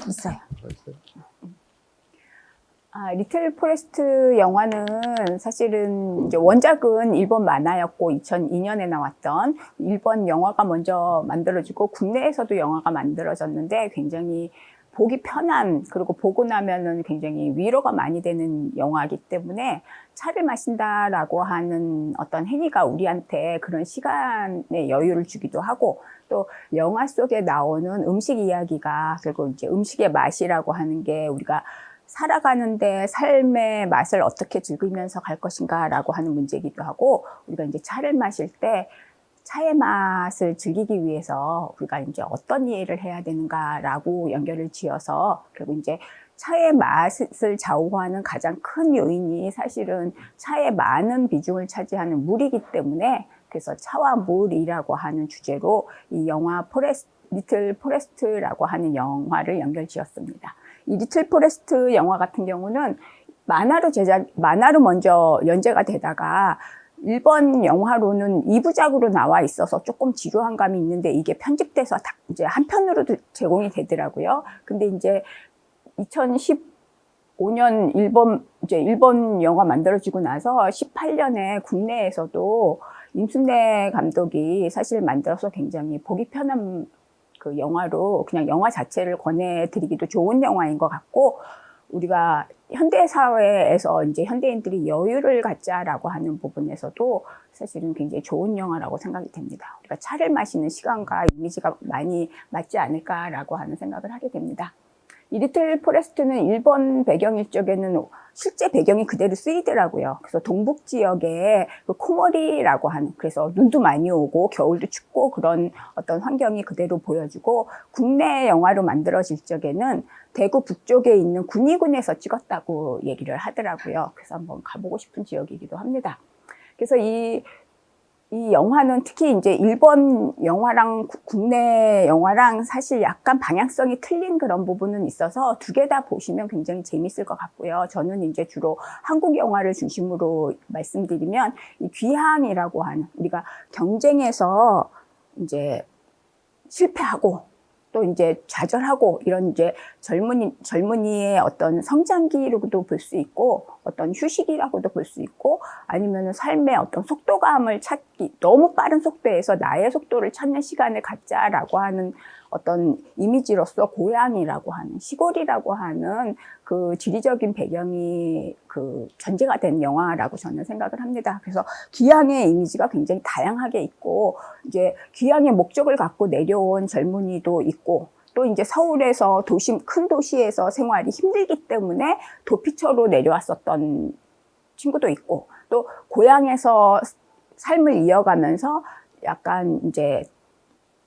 있어요. 있어요? 리틀 포레스트 영화는 사실은 이제 원작은 일본 만화였고 2002년에 나왔던 일본 영화가 먼저 만들어지고 국내에서도 영화가 만들어졌는데 굉장히 보기 편한, 그리고 보고 나면은 굉장히 위로가 많이 되는 영화이기 때문에 차를 마신다라고 하는 어떤 행위가 우리한테 그런 시간의 여유를 주기도 하고, 또 영화 속에 나오는 음식 이야기가 결국 이제 음식의 맛이라고 하는 게 우리가 살아가는데 삶의 맛을 어떻게 즐기면서 갈 것인가 라고 하는 문제이기도 하고, 우리가 이제 차를 마실 때 차의 맛을 즐기기 위해서 우리가 이제 어떤 이해를 해야 되는가라고 연결을 지어서 결국 이제 차의 맛을 좌우하는 가장 큰 요인이 사실은 차의 많은 비중을 차지하는 물이기 때문에, 그래서 차와 물이라고 하는 주제로 이 영화 리틀 포레스트라고 하는 영화를 연결 지었습니다. 이 리틀 포레스트 영화 같은 경우는 만화로 먼저 연재가 되다가 일본 영화로는 2부작으로 나와 있어서 조금 지루한 감이 있는데 이게 편집돼서 이제 한 편으로도 제공이 되더라고요. 근데 이제 2015년 일본 영화 만들어지고 나서 18년에 국내에서도 임순례 감독이 사실 만들어서 굉장히 보기 편한 그 영화로 그냥 영화 자체를 권해드리기도 좋은 영화인 것 같고, 우리가 현대사회에서 이제 현대인들이 여유를 갖자라고 하는 부분에서도 사실은 굉장히 좋은 영화라고 생각이 됩니다. 우리가 차를 마시는 시간과 이미지가 많이 맞지 않을까라고 하는 생각을 하게 됩니다. 이 리틀 포레스트는 일본 배경일 적에는 실제 배경이 그대로 쓰이더라고요. 그래서 동북 지역에 그 코모리라고 하는, 그래서 눈도 많이 오고 겨울도 춥고 그런 어떤 환경이 그대로 보여지고, 국내 영화로 만들어질 적에는 대구 북쪽에 있는 군위군에서 찍었다고 얘기를 하더라고요. 그래서 한번 가보고 싶은 지역이기도 합니다. 그래서 이 영화는 특히 이제 일본 영화랑 국내 영화랑 사실 약간 방향성이 틀린 그런 부분은 있어서 두 개 다 보시면 굉장히 재밌을 것 같고요. 저는 이제 주로 한국 영화를 중심으로 말씀드리면 이 귀향이라고 하는, 우리가 경쟁에서 이제 실패하고 또 이제 좌절하고 이런 이제 젊은이의 어떤 성장기로도 볼 수 있고, 어떤 휴식이라고도 볼 수 있고, 아니면 삶의 어떤 속도감을 찾기, 너무 빠른 속도에서 나의 속도를 찾는 시간을 갖자라고 하는 어떤 이미지로서 고향이라고 하는, 시골이라고 하는 그 지리적인 배경이 그 전제가 된 영화라고 저는 생각을 합니다. 그래서 귀향의 이미지가 굉장히 다양하게 있고, 이제 귀향의 목적을 갖고 내려온 젊은이도 있고, 또 이제 서울에서 큰 도시에서 생활이 힘들기 때문에 도피처로 내려왔었던 친구도 있고, 또 고향에서 삶을 이어가면서 약간 이제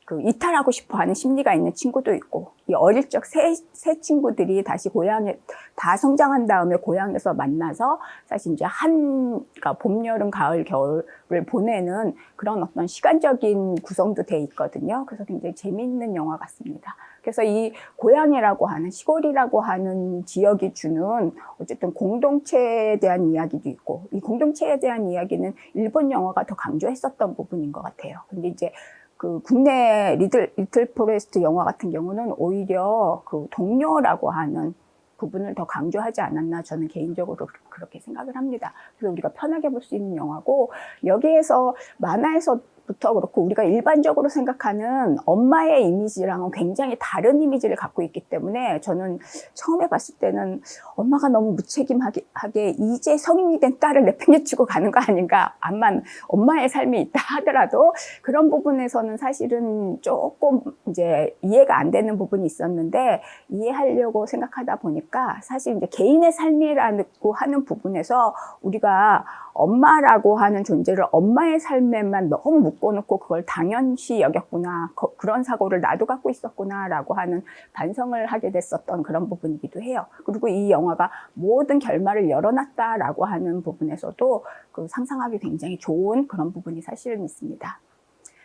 그 이탈하고 싶어 하는 심리가 있는 친구도 있고, 이 어릴 적 새 친구들이 다시 고향에 다 성장한 다음에 고향에서 만나서 사실 이제 그러니까 봄, 여름, 가을, 겨울을 보내는 그런 어떤 시간적인 구성도 돼 있거든요. 그래서 굉장히 재미있는 영화 같습니다. 그래서 이 고향이라고 하는, 시골이라고 하는 지역이 주는 어쨌든 공동체에 대한 이야기도 있고, 이 공동체에 대한 이야기는 일본 영화가 더 강조했었던 부분인 것 같아요. 근데 이제 그 국내 리틀 포레스트 영화 같은 경우는 오히려 그 동료라고 하는 부분을 더 강조하지 않았나, 저는 개인적으로 그렇게 생각을 합니다. 그래서 우리가 편하게 볼 수 있는 영화고, 여기에서 만화에서부터 그렇고 우리가 일반적으로 생각하는 엄마의 이미지랑은 굉장히 다른 이미지를 갖고 있기 때문에, 저는 처음에 봤을 때는 엄마가 너무 무책임하게 이제 성인이 된 딸을 내팽개치고 가는 거 아닌가, 암만 엄마의 삶이 있다 하더라도 그런 부분에서는 사실은 조금 이제 이해가 안 되는 부분이 있었는데, 이해하려고 생각하다 보니까 사실 이제 개인의 삶이라고 하는 부분에서 우리가 엄마라고 하는 존재를 엄마의 삶에만 너무 묶어놓고 그걸 당연시 여겼구나, 그런 사고를 나도 갖고 있었구나라고 하는 반성을 하게 됐었던 그런 부분이기도 해요. 그리고 이 영화가 모든 결말을 열어놨다라고 하는 부분에서도 그 상상하기 굉장히 좋은 그런 부분이 사실은 있습니다.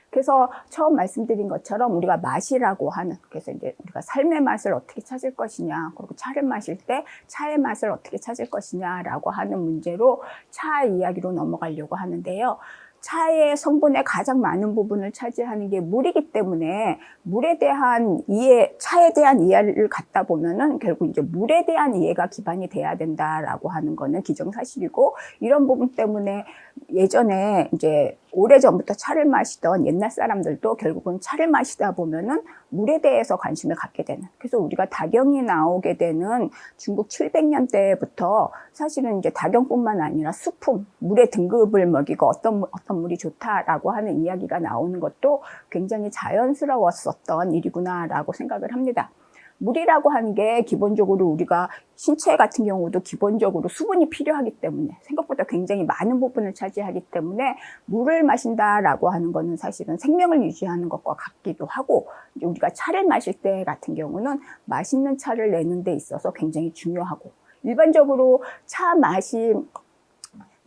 그래서 처음 말씀드린 것처럼 우리가 맛이라고 하는, 그래서 이제 우리가 삶의 맛을 어떻게 찾을 것이냐, 그리고 차를 마실 때 차의 맛을 어떻게 찾을 것이냐라고 하는 문제로 차 이야기로 넘어가려고 하는데요. 차의 성분의 가장 많은 부분을 차지하는 게 물이기 때문에 물에 대한 이해, 차에 대한 이해를 갖다 보면은 결국 이제 물에 대한 이해가 기반이 돼야 된다라고 하는 거는 기정사실이고, 이런 부분 때문에 예전에 이제 오래전부터 차를 마시던 옛날 사람들도 결국은 차를 마시다 보면은 물에 대해서 관심을 갖게 되는, 그래서 우리가 다경이 나오게 되는 중국 700년대부터 사실은 이제 다경뿐만 아니라 수풍, 물의 등급을 먹이고 어떤 물이 좋다라고 하는 이야기가 나오는 것도 굉장히 자연스러웠었던 일이구나라고 생각을 합니다. 물이라고 하는 게 기본적으로 우리가 신체 같은 경우도 기본적으로 수분이 필요하기 때문에 생각보다 굉장히 많은 부분을 차지하기 때문에 물을 마신다라고 하는 거는 사실은 생명을 유지하는 것과 같기도 하고, 이제 우리가 차를 마실 때 같은 경우는 맛있는 차를 내는 데 있어서 굉장히 중요하고, 일반적으로 차 맛이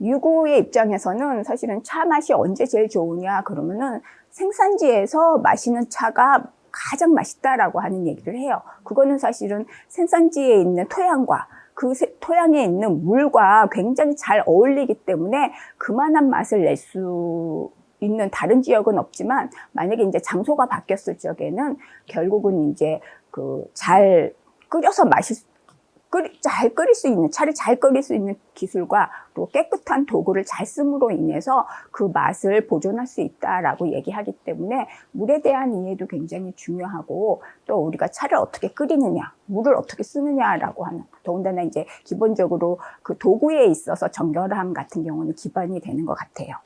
유구의 입장에서는 사실은 차 맛이 언제 제일 좋으냐 그러면은 생산지에서 마시는 차가 가장 맛있다라고 하는 얘기를 해요. 그거는 사실은 생산지에 있는 토양과 그 토양에 있는 물과 굉장히 잘 어울리기 때문에 그만한 맛을 낼 수 있는 다른 지역은 없지만, 만약에 이제 장소가 바뀌었을 적에는 결국은 이제 잘 끓여서 잘 끓일 수 있는, 차를 잘 끓일 수 있는 기술과 또 깨끗한 도구를 잘 씀으로 인해서 그 맛을 보존할 수 있다라고 얘기하기 때문에 물에 대한 이해도 굉장히 중요하고, 또 우리가 차를 어떻게 끓이느냐, 물을 어떻게 쓰느냐라고 하는, 더군다나 이제 기본적으로 그 도구에 있어서 정결함 같은 경우는 기반이 되는 것 같아요.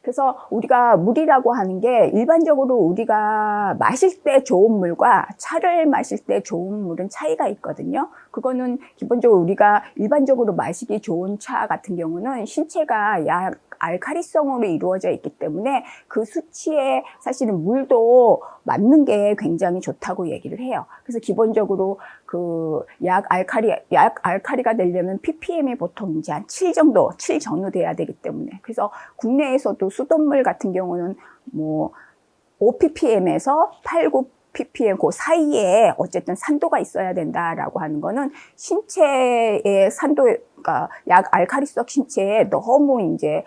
그래서 우리가 물이라고 하는 게 일반적으로 우리가 마실 때 좋은 물과 차를 마실 때 좋은 물은 차이가 있거든요. 그거는 기본적으로 우리가 일반적으로 마시기 좋은 차 같은 경우는 신체가 약 알칼리성으로 이루어져 있기 때문에 그 수치에 사실은 물도 맞는 게 굉장히 좋다고 얘기를 해요. 그래서 기본적으로 약 알칼리가 되려면 ppm이 보통 이제 한 7 정도, 7 전후 돼야 되기 때문에, 그래서 국내에서도 수돗물 같은 경우는 뭐 5ppm에서 8, 9ppm 그 사이에 어쨌든 산도가 있어야 된다라고 하는 거는 신체의 산도, 그러니까 약 알칼리성 신체에 너무 이제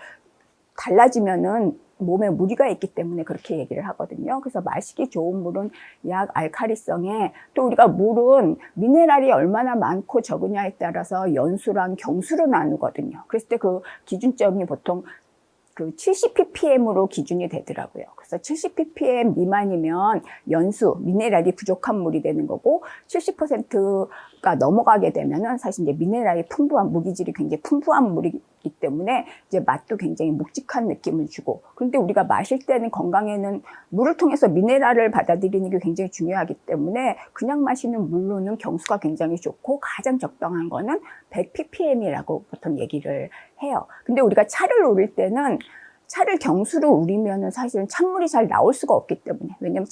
달라지면은 몸에 무리가 있기 때문에 그렇게 얘기를 하거든요. 그래서 마시기 좋은 물은 약 알칼리성에, 또 우리가 물은 미네랄이 얼마나 많고 적으냐에 따라서 연수랑 경수로 나누거든요. 그랬을 때 그 기준점이 보통 70ppm으로 기준이 되더라고요. 그래서 70ppm 미만이면 연수, 미네랄이 부족한 물이 되는 거고, 70%가 넘어가게 되면은 사실 이제 미네랄이 풍부한, 무기질이 굉장히 풍부한 물이기 때문에 이제 맛도 굉장히 묵직한 느낌을 주고, 그런데 우리가 마실 때는 건강에는 물을 통해서 미네랄을 받아들이는 게 굉장히 중요하기 때문에 그냥 마시는 물로는 경수가 굉장히 좋고 가장 적당한 거는 100ppm이라고 보통 얘기를 해요. 근데 우리가 차를 우릴 때는 차를 경수로 우리면은 사실은 찬물이 잘 나올 수가 없기 때문에, 왜냐면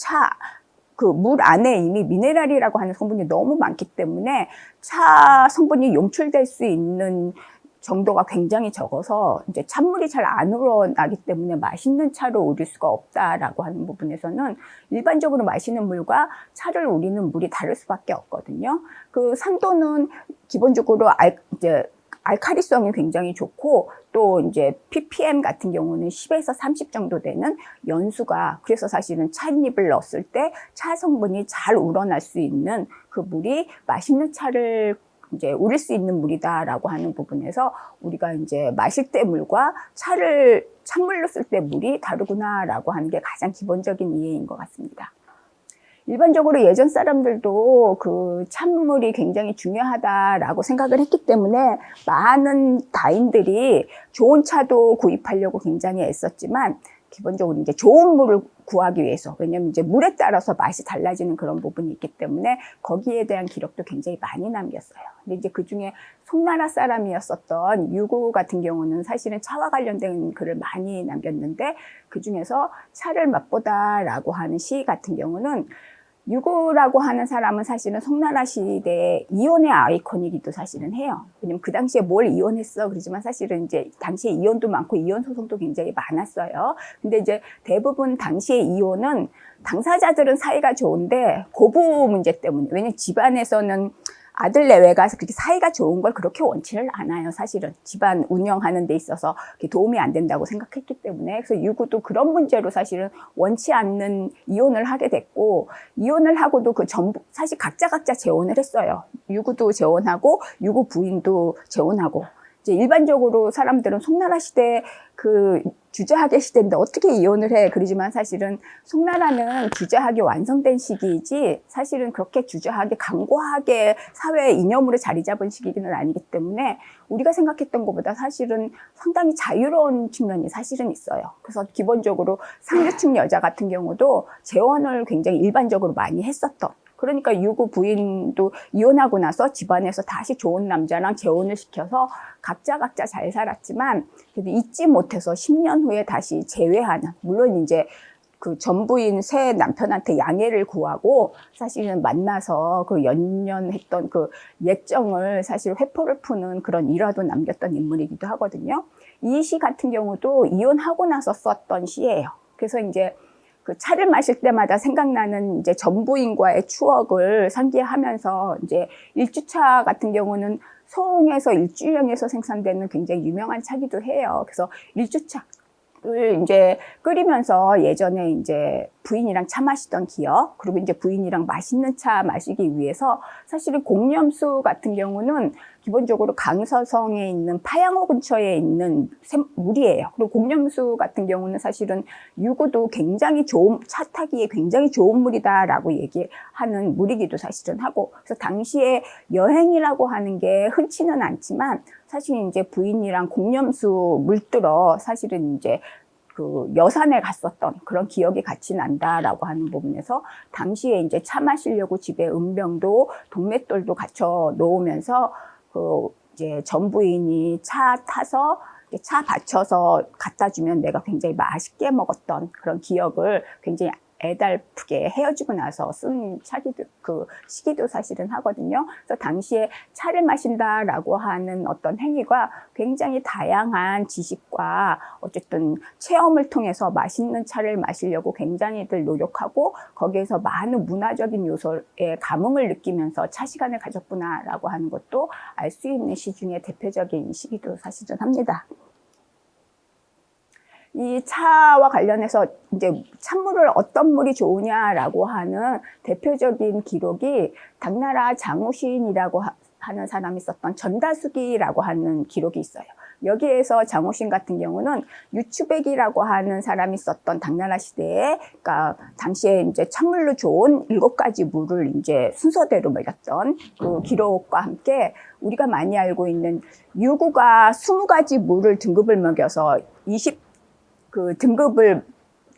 물 안에 이미 미네랄이라고 하는 성분이 너무 많기 때문에 차 성분이 용출될 수 있는 정도가 굉장히 적어서 이제 찬물이 잘 안 우러나기 때문에 맛있는 차로 우릴 수가 없다라고 하는 부분에서는 일반적으로 마시는 물과 차를 우리는 물이 다를 수밖에 없거든요. 그 산도는 기본적으로 알칼리성이 굉장히 좋고, 또 이제 ppm 같은 경우는 10에서 30 정도 되는 연수가, 그래서 사실은 찻잎을 넣었을 때 차 성분이 잘 우러날 수 있는 그 물이 맛있는 차를 이제 우릴 수 있는 물이다라고 하는 부분에서 우리가 이제 마실 때 물과 찬물로 쓸 때 물이 다르구나라고 하는 게 가장 기본적인 이해인 것 같습니다. 일반적으로 예전 사람들도 그 찬물이 굉장히 중요하다라고 생각을 했기 때문에 많은 다인들이 좋은 차도 구입하려고 굉장히 애썼지만, 기본적으로 이제 좋은 물을 구하기 위해서, 왜냐면 이제 물에 따라서 맛이 달라지는 그런 부분이 있기 때문에 거기에 대한 기록도 굉장히 많이 남겼어요. 근데 이제 그 중에 송나라 사람이었었던 유구 같은 경우는 사실은 차와 관련된 글을 많이 남겼는데, 그 중에서 차를 맛보다라고 하는 시 같은 경우는, 유구라고 하는 사람은 사실은 송나라 시대의 이혼의 아이콘이기도 사실은 해요. 왜냐면 그 당시에 뭘 이혼했어 그러지만 사실은 이제 당시에 이혼도 많고 이혼 소송도 굉장히 많았어요. 근데 이제 대부분 당시의 이혼은 당사자들은 사이가 좋은데 고부 문제 때문에, 왜냐면 집안에서는 아들 내외가 그렇게 사이가 좋은 걸 그렇게 원치를 않아요. 사실은 집안 운영하는 데 있어서 도움이 안 된다고 생각했기 때문에. 그래서 유구도 그런 문제로 사실은 원치 않는 이혼을 하게 됐고, 이혼을 하고도 그 전부 사실 각자 재혼을 했어요. 유구도 재혼하고 유구 부인도 재혼하고. 이제 일반적으로 사람들은 송나라 시대 그 주저하게 시대인데 어떻게 이혼을 해? 그러지만 사실은 송나라는 주저하게 완성된 시기이지 사실은 그렇게 주저하게 강고하게 사회의 이념으로 자리 잡은 시기는 아니기 때문에 우리가 생각했던 것보다 사실은 상당히 자유로운 측면이 사실은 있어요. 그래서 기본적으로 상류층 여자 같은 경우도 재혼을 굉장히 일반적으로 많이 했었던, 그러니까 유구 부인도 이혼하고 나서 집안에서 다시 좋은 남자랑 재혼을 시켜서 각자 잘 살았지만 그래도 잊지 못해서 10년 후에 다시 재회하는, 물론 이제 그 전부인 새 남편한테 양해를 구하고 사실은 만나서 그 연연했던 그 예정을 사실 회포를 푸는 그런 일화도 남겼던 인물이기도 하거든요. 이 시 같은 경우도 이혼하고 나서 썼던 시예요. 그래서 이제 그 차를 마실 때마다 생각나는 이제 전부인과의 추억을 상기하면서 이제 일주차 같은 경우는 소홍에서 일주령에서 생산되는 굉장히 유명한 차기도 해요. 그래서 일주차를 이제 끓이면서 예전에 이제 부인이랑 차 마시던 기억, 그리고 이제 부인이랑 맛있는 차 마시기 위해서 사실은 공념수 같은 경우는 기본적으로 강서성에 있는 파양호 근처에 있는 물이에요. 그리고 공념수 같은 경우는 사실은 유구도 굉장히 좋은, 차 타기에 굉장히 좋은 물이다라고 얘기하는 물이기도 사실은 하고, 그래서 당시에 여행이라고 하는 게 흔치는 않지만 사실 이제 부인이랑 공념수 물들어 사실은 이제 그 여산에 갔었던 그런 기억이 같이 난다라고 하는 부분에서 당시에 이제 차 마시려고 집에 은병도 동맷돌도 갖춰 놓으면서 그 이제 전부인이 차 타서 차 받쳐서 갖다 주면 내가 굉장히 맛있게 먹었던 그런 기억을 굉장히 애달프게 헤어지고 나서 쓴 차기도, 그 시기도 사실은 하거든요. 그래서 당시에 차를 마신다라고 하는 어떤 행위가 굉장히 다양한 지식과 어쨌든 체험을 통해서 맛있는 차를 마시려고 굉장히들 노력하고 거기에서 많은 문화적인 요소에 감흥을 느끼면서 차 시간을 가졌구나라고 하는 것도 알 수 있는 시 중에 대표적인 시기도 사실은 합니다. 이 차와 관련해서 이제 찬물을 어떤 물이 좋으냐라고 하는 대표적인 기록이 당나라 장우신이라고 하는 사람이 썼던 전다수기라고 하는 기록이 있어요. 여기에서 장우신 같은 경우는 유추백이라고 하는 사람이 썼던 당나라 시대에, 그러니까 당시에 이제 찬물로 좋은 7가지 물을 이제 순서대로 먹였던 그 기록과 함께 우리가 많이 알고 있는 유구가 20가지 물을 등급을 먹여서 그 등급을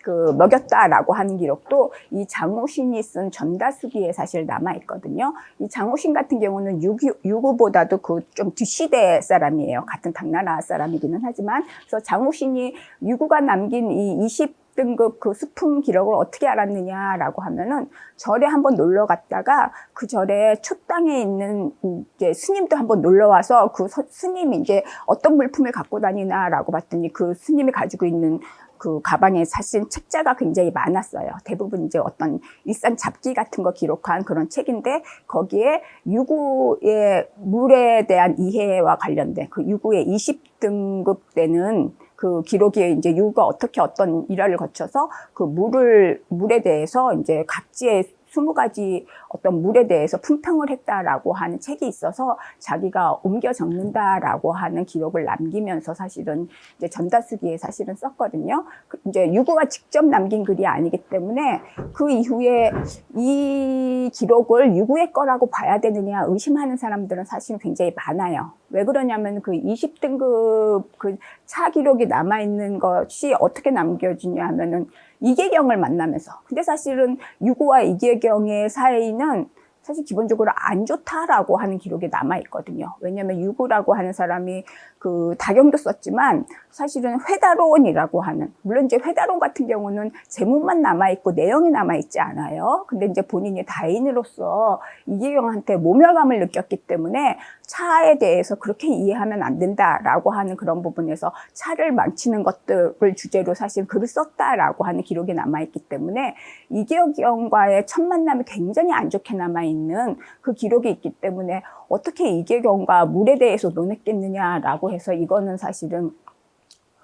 그 먹였다라고 하는 기록도 이 장우신이 쓴 전다수기에 사실 남아 있거든요. 이 장우신 같은 경우는 유구보다도 그 좀 뒷시대 사람이에요. 같은 당나라 사람이기는 하지만, 그래서 장우신이 유구가 남긴 이 20등급 그 수품 기록을 어떻게 알았느냐라고 하면은 절에 한번 놀러 갔다가 그 절에 초당에 있는 이제 스님도 한번 놀러 와서 그 스님이 이제 어떤 물품을 갖고 다니나라고 봤더니 그 스님이 가지고 있는 그 가방에 사실 책자가 굉장히 많았어요. 대부분 이제 어떤 일상 잡기 같은 거 기록한 그런 책인데 거기에 유구의 물에 대한 이해와 관련된 그 유구의 20등급 되는 그 기록이 이제 유구가 어떻게 어떤 일화를 거쳐서 그 물에 대해서 이제 각지의 20가지 어떤 물에 대해서 품평을 했다라고 하는 책이 있어서 자기가 옮겨 적는다라고 하는 기록을 남기면서 사실은 이제 전다수기에 사실은 썼거든요. 이제 유구가 직접 남긴 글이 아니기 때문에 그 이후에 이 기록을 유구의 거라고 봐야 되느냐 의심하는 사람들은 사실 굉장히 많아요. 왜 그러냐면 그 20등급 그 차 기록이 남아있는 것이 어떻게 남겨지냐 하면은 이계경을 만나면서, 근데 사실은 유구와 이계경의 사이는 사실 기본적으로 안 좋다라고 하는 기록이 남아있거든요. 왜냐하면 유구라고 하는 사람이 그 다경도 썼지만 사실은 회다론이라고 하는, 물론 이제 회다론 같은 경우는 제목만 남아있고 내용이 남아있지 않아요. 근데 이제 본인이 다인으로서 이계경한테 모멸감을 느꼈기 때문에 차에 대해서 그렇게 이해하면 안 된다라고 하는 그런 부분에서 차를 망치는 것들을 주제로 사실 글을 썼다라고 하는 기록이 남아있기 때문에 이계경과의 첫 만남이 굉장히 안 좋게 남아있는 그 기록이 있기 때문에 어떻게 이계경과 물에 대해서 논했겠느냐라고 해서 이거는 사실은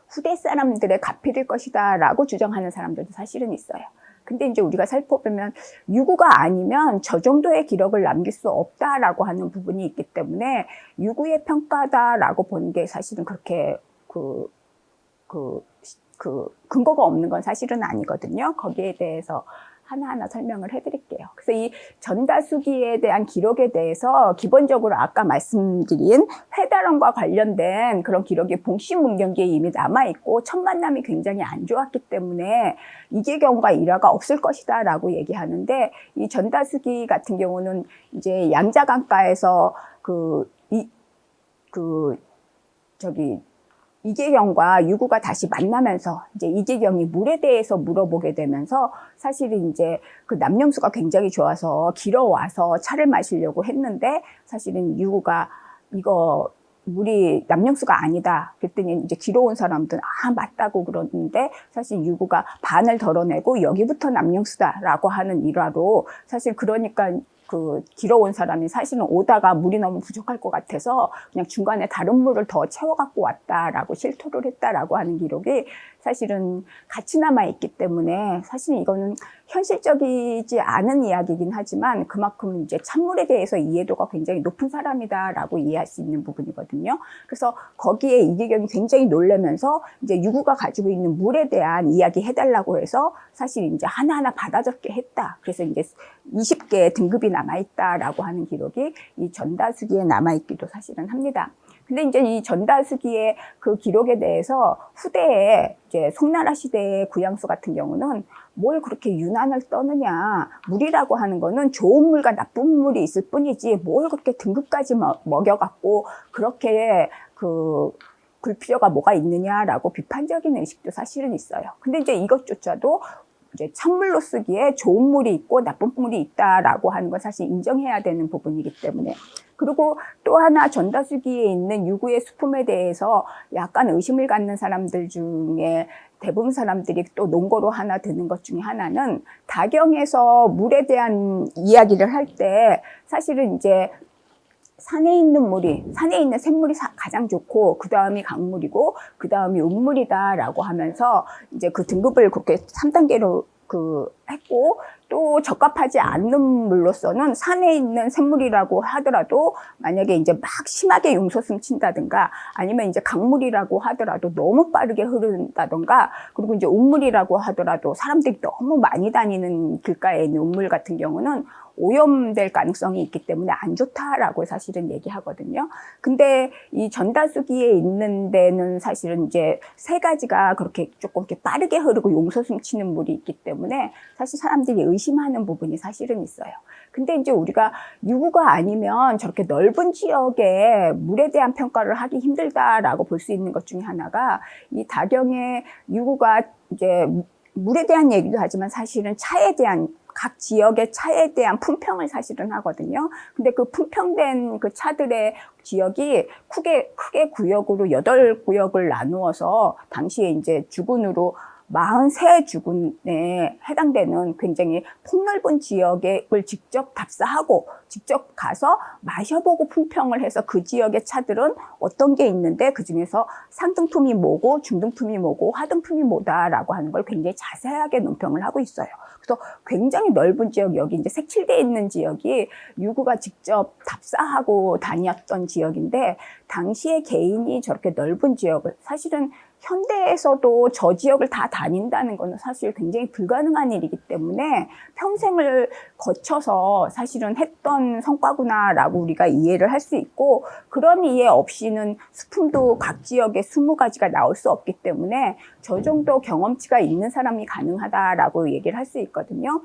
후대 사람들의 가필일 것이다 라고 주장하는 사람들도 사실은 있어요. 근데 이제 우리가 살펴보면 유구가 아니면 저 정도의 기록을 남길 수 없다라고 하는 부분이 있기 때문에 유구의 평가다라고 보는 게 사실은 그렇게 근거가 없는 건 사실은 아니거든요. 거기에 대해서 하나하나 설명을 해드릴게요. 그래서 이 전다수기에 대한 기록에 대해서 기본적으로 아까 말씀드린 회다론과 관련된 그런 기록이 봉시문경기에 이미 남아있고 첫 만남이 굉장히 안 좋았기 때문에 이계경과 일화가 없을 것이다 라고 얘기하는데, 이 전다수기 같은 경우는 이제 양자강가에서 이계경과 유구가 다시 만나면서 이제 이계경이 물에 대해서 물어보게 되면서 사실은 이제 그 남령수가 굉장히 좋아서 길어와서 차를 마시려고 했는데 사실은 유구가 이거 물이 남령수가 아니다 그랬더니 이제 길어온 사람들은 아 맞다고 그러는데 사실 유구가 반을 덜어내고 여기부터 남령수다라고 하는 일화로 사실 그러니까 그 길어온 사람이 사실은 오다가 물이 너무 부족할 것 같아서 그냥 중간에 다른 물을 더 채워갖고 왔다라고 실토를 했다라고 하는 기록이 사실은 같이 남아있기 때문에 사실 이거는 현실적이지 않은 이야기이긴 하지만 그만큼 이제 찬물에 대해서 이해도가 굉장히 높은 사람이다라고 이해할 수 있는 부분이거든요. 그래서 거기에 이계경이 굉장히 놀라면서 이제 유구가 가지고 있는 물에 대한 이야기 해달라고 해서 사실 이제 하나하나 받아 적게 했다. 그래서 이제 20개의 등급이 남아있다라고 하는 기록이 이 전다수기에 남아있기도 사실은 합니다. 근데 이제 이 전다수기의 그 기록에 대해서 후대에 이제 송나라 시대의 구양수 같은 경우는 뭘 그렇게 유난을 떠느냐. 물이라고 하는 거는 좋은 물과 나쁜 물이 있을 뿐이지 뭘 그렇게 등급까지 먹여갖고 그렇게 글 필요가 뭐가 있느냐라고 비판적인 의식도 사실은 있어요. 근데 이제 이것조차도 이제 찬물로 쓰기에 좋은 물이 있고 나쁜 물이 있다라고 하는 건 사실 인정해야 되는 부분이기 때문에. 그리고 또 하나 전다수기에 있는 유구의 수품에 대해서 약간 의심을 갖는 사람들 중에 대부분 사람들이 또 논거로 하나 드는 것 중에 하나는 다경에서 물에 대한 이야기를 할 때 사실은 이제 산에 있는 샘물이 가장 좋고 그 다음이 강물이고 그 다음이 운물이다라고 하면서 이제 그 등급을 그렇게 3단계로 했고 또 적합하지 않는 물로서는 산에 있는 샘물이라고 하더라도 만약에 이제 막 심하게 용솟음 친다든가 아니면 이제 강물이라고 하더라도 너무 빠르게 흐른다든가 그리고 이제 운물이라고 하더라도 사람들이 너무 많이 다니는 길가에 있는 운물 같은 경우는 오염될 가능성이 있기 때문에 안 좋다라고 사실은 얘기하거든요. 근데 이 전다수기에 있는 데는 사실은 이제 세 가지가 그렇게 조금 이렇게 빠르게 흐르고 용솟음 치는 물이 있기 때문에 사실 사람들이 의심하는 부분이 사실은 있어요. 근데 이제 우리가 유구가 아니면 저렇게 넓은 지역에 물에 대한 평가를 하기 힘들다라고 볼 수 있는 것 중에 하나가 이 다경의 유구가 이제 물에 대한 얘기도 하지만 사실은 차에 대한 각 지역의 차에 대한 품평을 사실은 하거든요. 근데 그 품평된 그 차들의 지역이 크게 구역으로 8구역을 나누어서 당시에 이제 주군으로 43주군에 해당되는 굉장히 폭넓은 지역을 직접 답사하고 직접 가서 마셔보고 품평을 해서 그 지역의 차들은 어떤 게 있는데 그중에서 상등품이 뭐고 중등품이 뭐고 하등품이 뭐다라고 하는 걸 굉장히 자세하게 논평을 하고 있어요. 그래서 굉장히 넓은 지역, 여기 이제 색칠되어 있는 지역이 유구가 직접 답사하고 다녔던 지역인데 당시에 개인이 저렇게 넓은 지역을 사실은 현대에서도 저 지역을 다 다닌다는 것은 사실 굉장히 불가능한 일이기 때문에 평생을 거쳐서 사실은 했던 성과구나라고 우리가 이해를 할 수 있고 그런 이해 없이는 수품도 각 지역에 20가지가 나올 수 없기 때문에 저 정도 경험치가 있는 사람이 가능하다라고 얘기를 할 수 있거든요.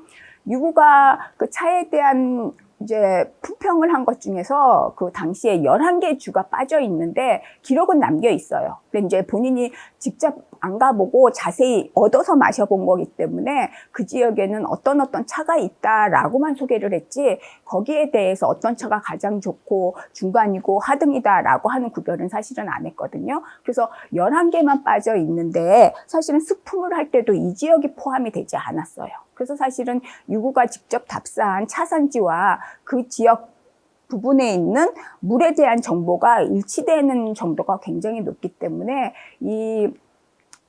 유구가 그 차에 대한 이제 품평을 한 것 중에서 그 당시에 11개 주가 빠져 있는데 기록은 남겨 있어요. 근데 이제 본인이 직접 안 가보고 자세히 얻어서 마셔본 거기 때문에 그 지역에는 어떤 차가 있다라고만 소개를 했지 거기에 대해서 어떤 차가 가장 좋고 중간이고 하등이다라고 하는 구별은 사실은 안 했거든요. 그래서 11개만 빠져 있는데 사실은 스품을 할 때도 이 지역이 포함이 되지 않았어요. 그래서 사실은 유구가 직접 답사한 차산지와 그 지역 부분에 있는 물에 대한 정보가 일치되는 정도가 굉장히 높기 때문에 이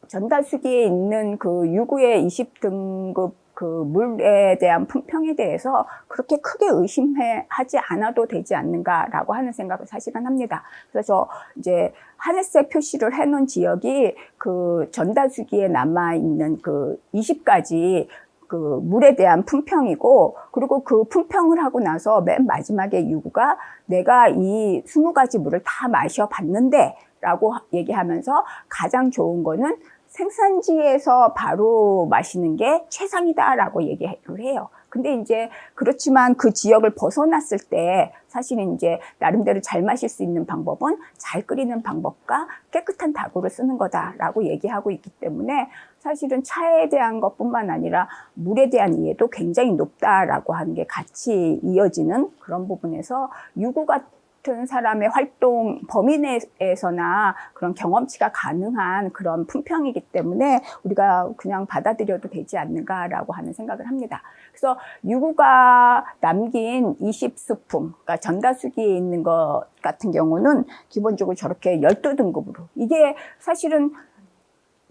전달수기에 있는 그 유구의 20등급 그 물에 대한 품평에 대해서 그렇게 크게 의심하지 않아도 되지 않는가라고 하는 생각을 사실은 합니다. 그래서 이제 하늘색 표시를 해놓은 지역이 그 전달수기에 남아있는 그 20가지 그 물에 대한 품평이고, 그리고 그 품평을 하고 나서 맨 마지막에 유구가 내가 이 20가지 물을 다 마셔봤는데 라고 얘기하면서 가장 좋은 거는 생산지에서 바로 마시는 게 최상이다라고 얘기를 해요. 근데 이제 그렇지만 그 지역을 벗어났을 때 사실은 이제 나름대로 잘 마실 수 있는 방법은 잘 끓이는 방법과 깨끗한 다구를 쓰는 거다라고 얘기하고 있기 때문에 사실은 차에 대한 것뿐만 아니라 물에 대한 이해도 굉장히 높다라고 하는 게 같이 이어지는 그런 부분에서 유구 같은 사람의 활동 범위 내에서나 그런 경험치가 가능한 그런 품평이기 때문에 우리가 그냥 받아들여도 되지 않는가라고 하는 생각을 합니다. 그래서 유구가 남긴 20수품, 그러니까 전다수기에 있는 것 같은 경우는 기본적으로 저렇게 12등급으로, 이게 사실은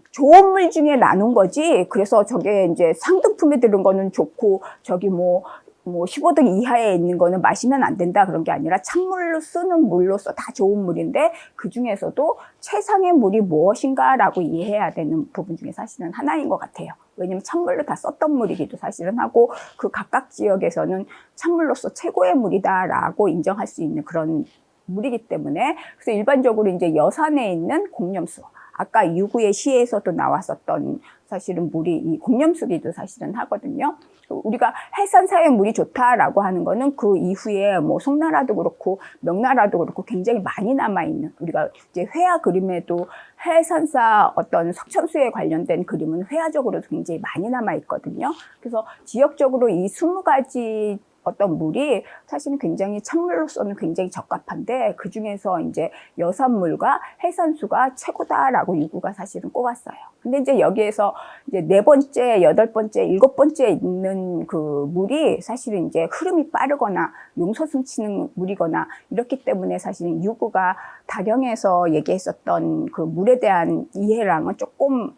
좋은 물 중에 나눈 거지. 그래서 저게 이제 상등품에 들은 거는 좋고 저기 뭐 15등 이하에 있는 거는 마시면 안 된다 그런 게 아니라 찬물로 쓰는 물로서 다 좋은 물인데 그 중에서도 최상의 물이 무엇인가라고 이해해야 되는 부분 중에 사실은 하나인 것 같아요. 왜냐면 찬물로 다 썼던 물이기도 사실은 하고 그 각각 지역에서는 찬물로서 최고의 물이다라고 인정할 수 있는 그런 물이기 때문에, 그래서 일반적으로 이제 여산에 있는 공염수, 아까 유구의 시에서도 나왔었던 사실은 물이 이 공염수기도 사실은 하거든요. 우리가 해산사의 물이 좋다라고 하는 거는 그 이후에 뭐 송나라도 그렇고 명나라도 그렇고 굉장히 많이 남아있는, 우리가 이제 회화 그림에도 해산사 어떤 석천수에 관련된 그림은 회화적으로도 굉장히 많이 남아있거든요. 그래서 지역적으로 이 20가지 어떤 물이 사실은 굉장히 찬물로서는 굉장히 적합한데 그 중에서 이제 여산물과 해산수가 최고다라고 유구가 사실은 꼽았어요. 근데 이제 여기에서 이제 4번째, 8번째, 7번째 있는 그 물이 사실은 이제 흐름이 빠르거나 용서숨 치는 물이거나 이렇기 때문에 사실은 유구가 다경에서 얘기했었던 그 물에 대한 이해랑은 조금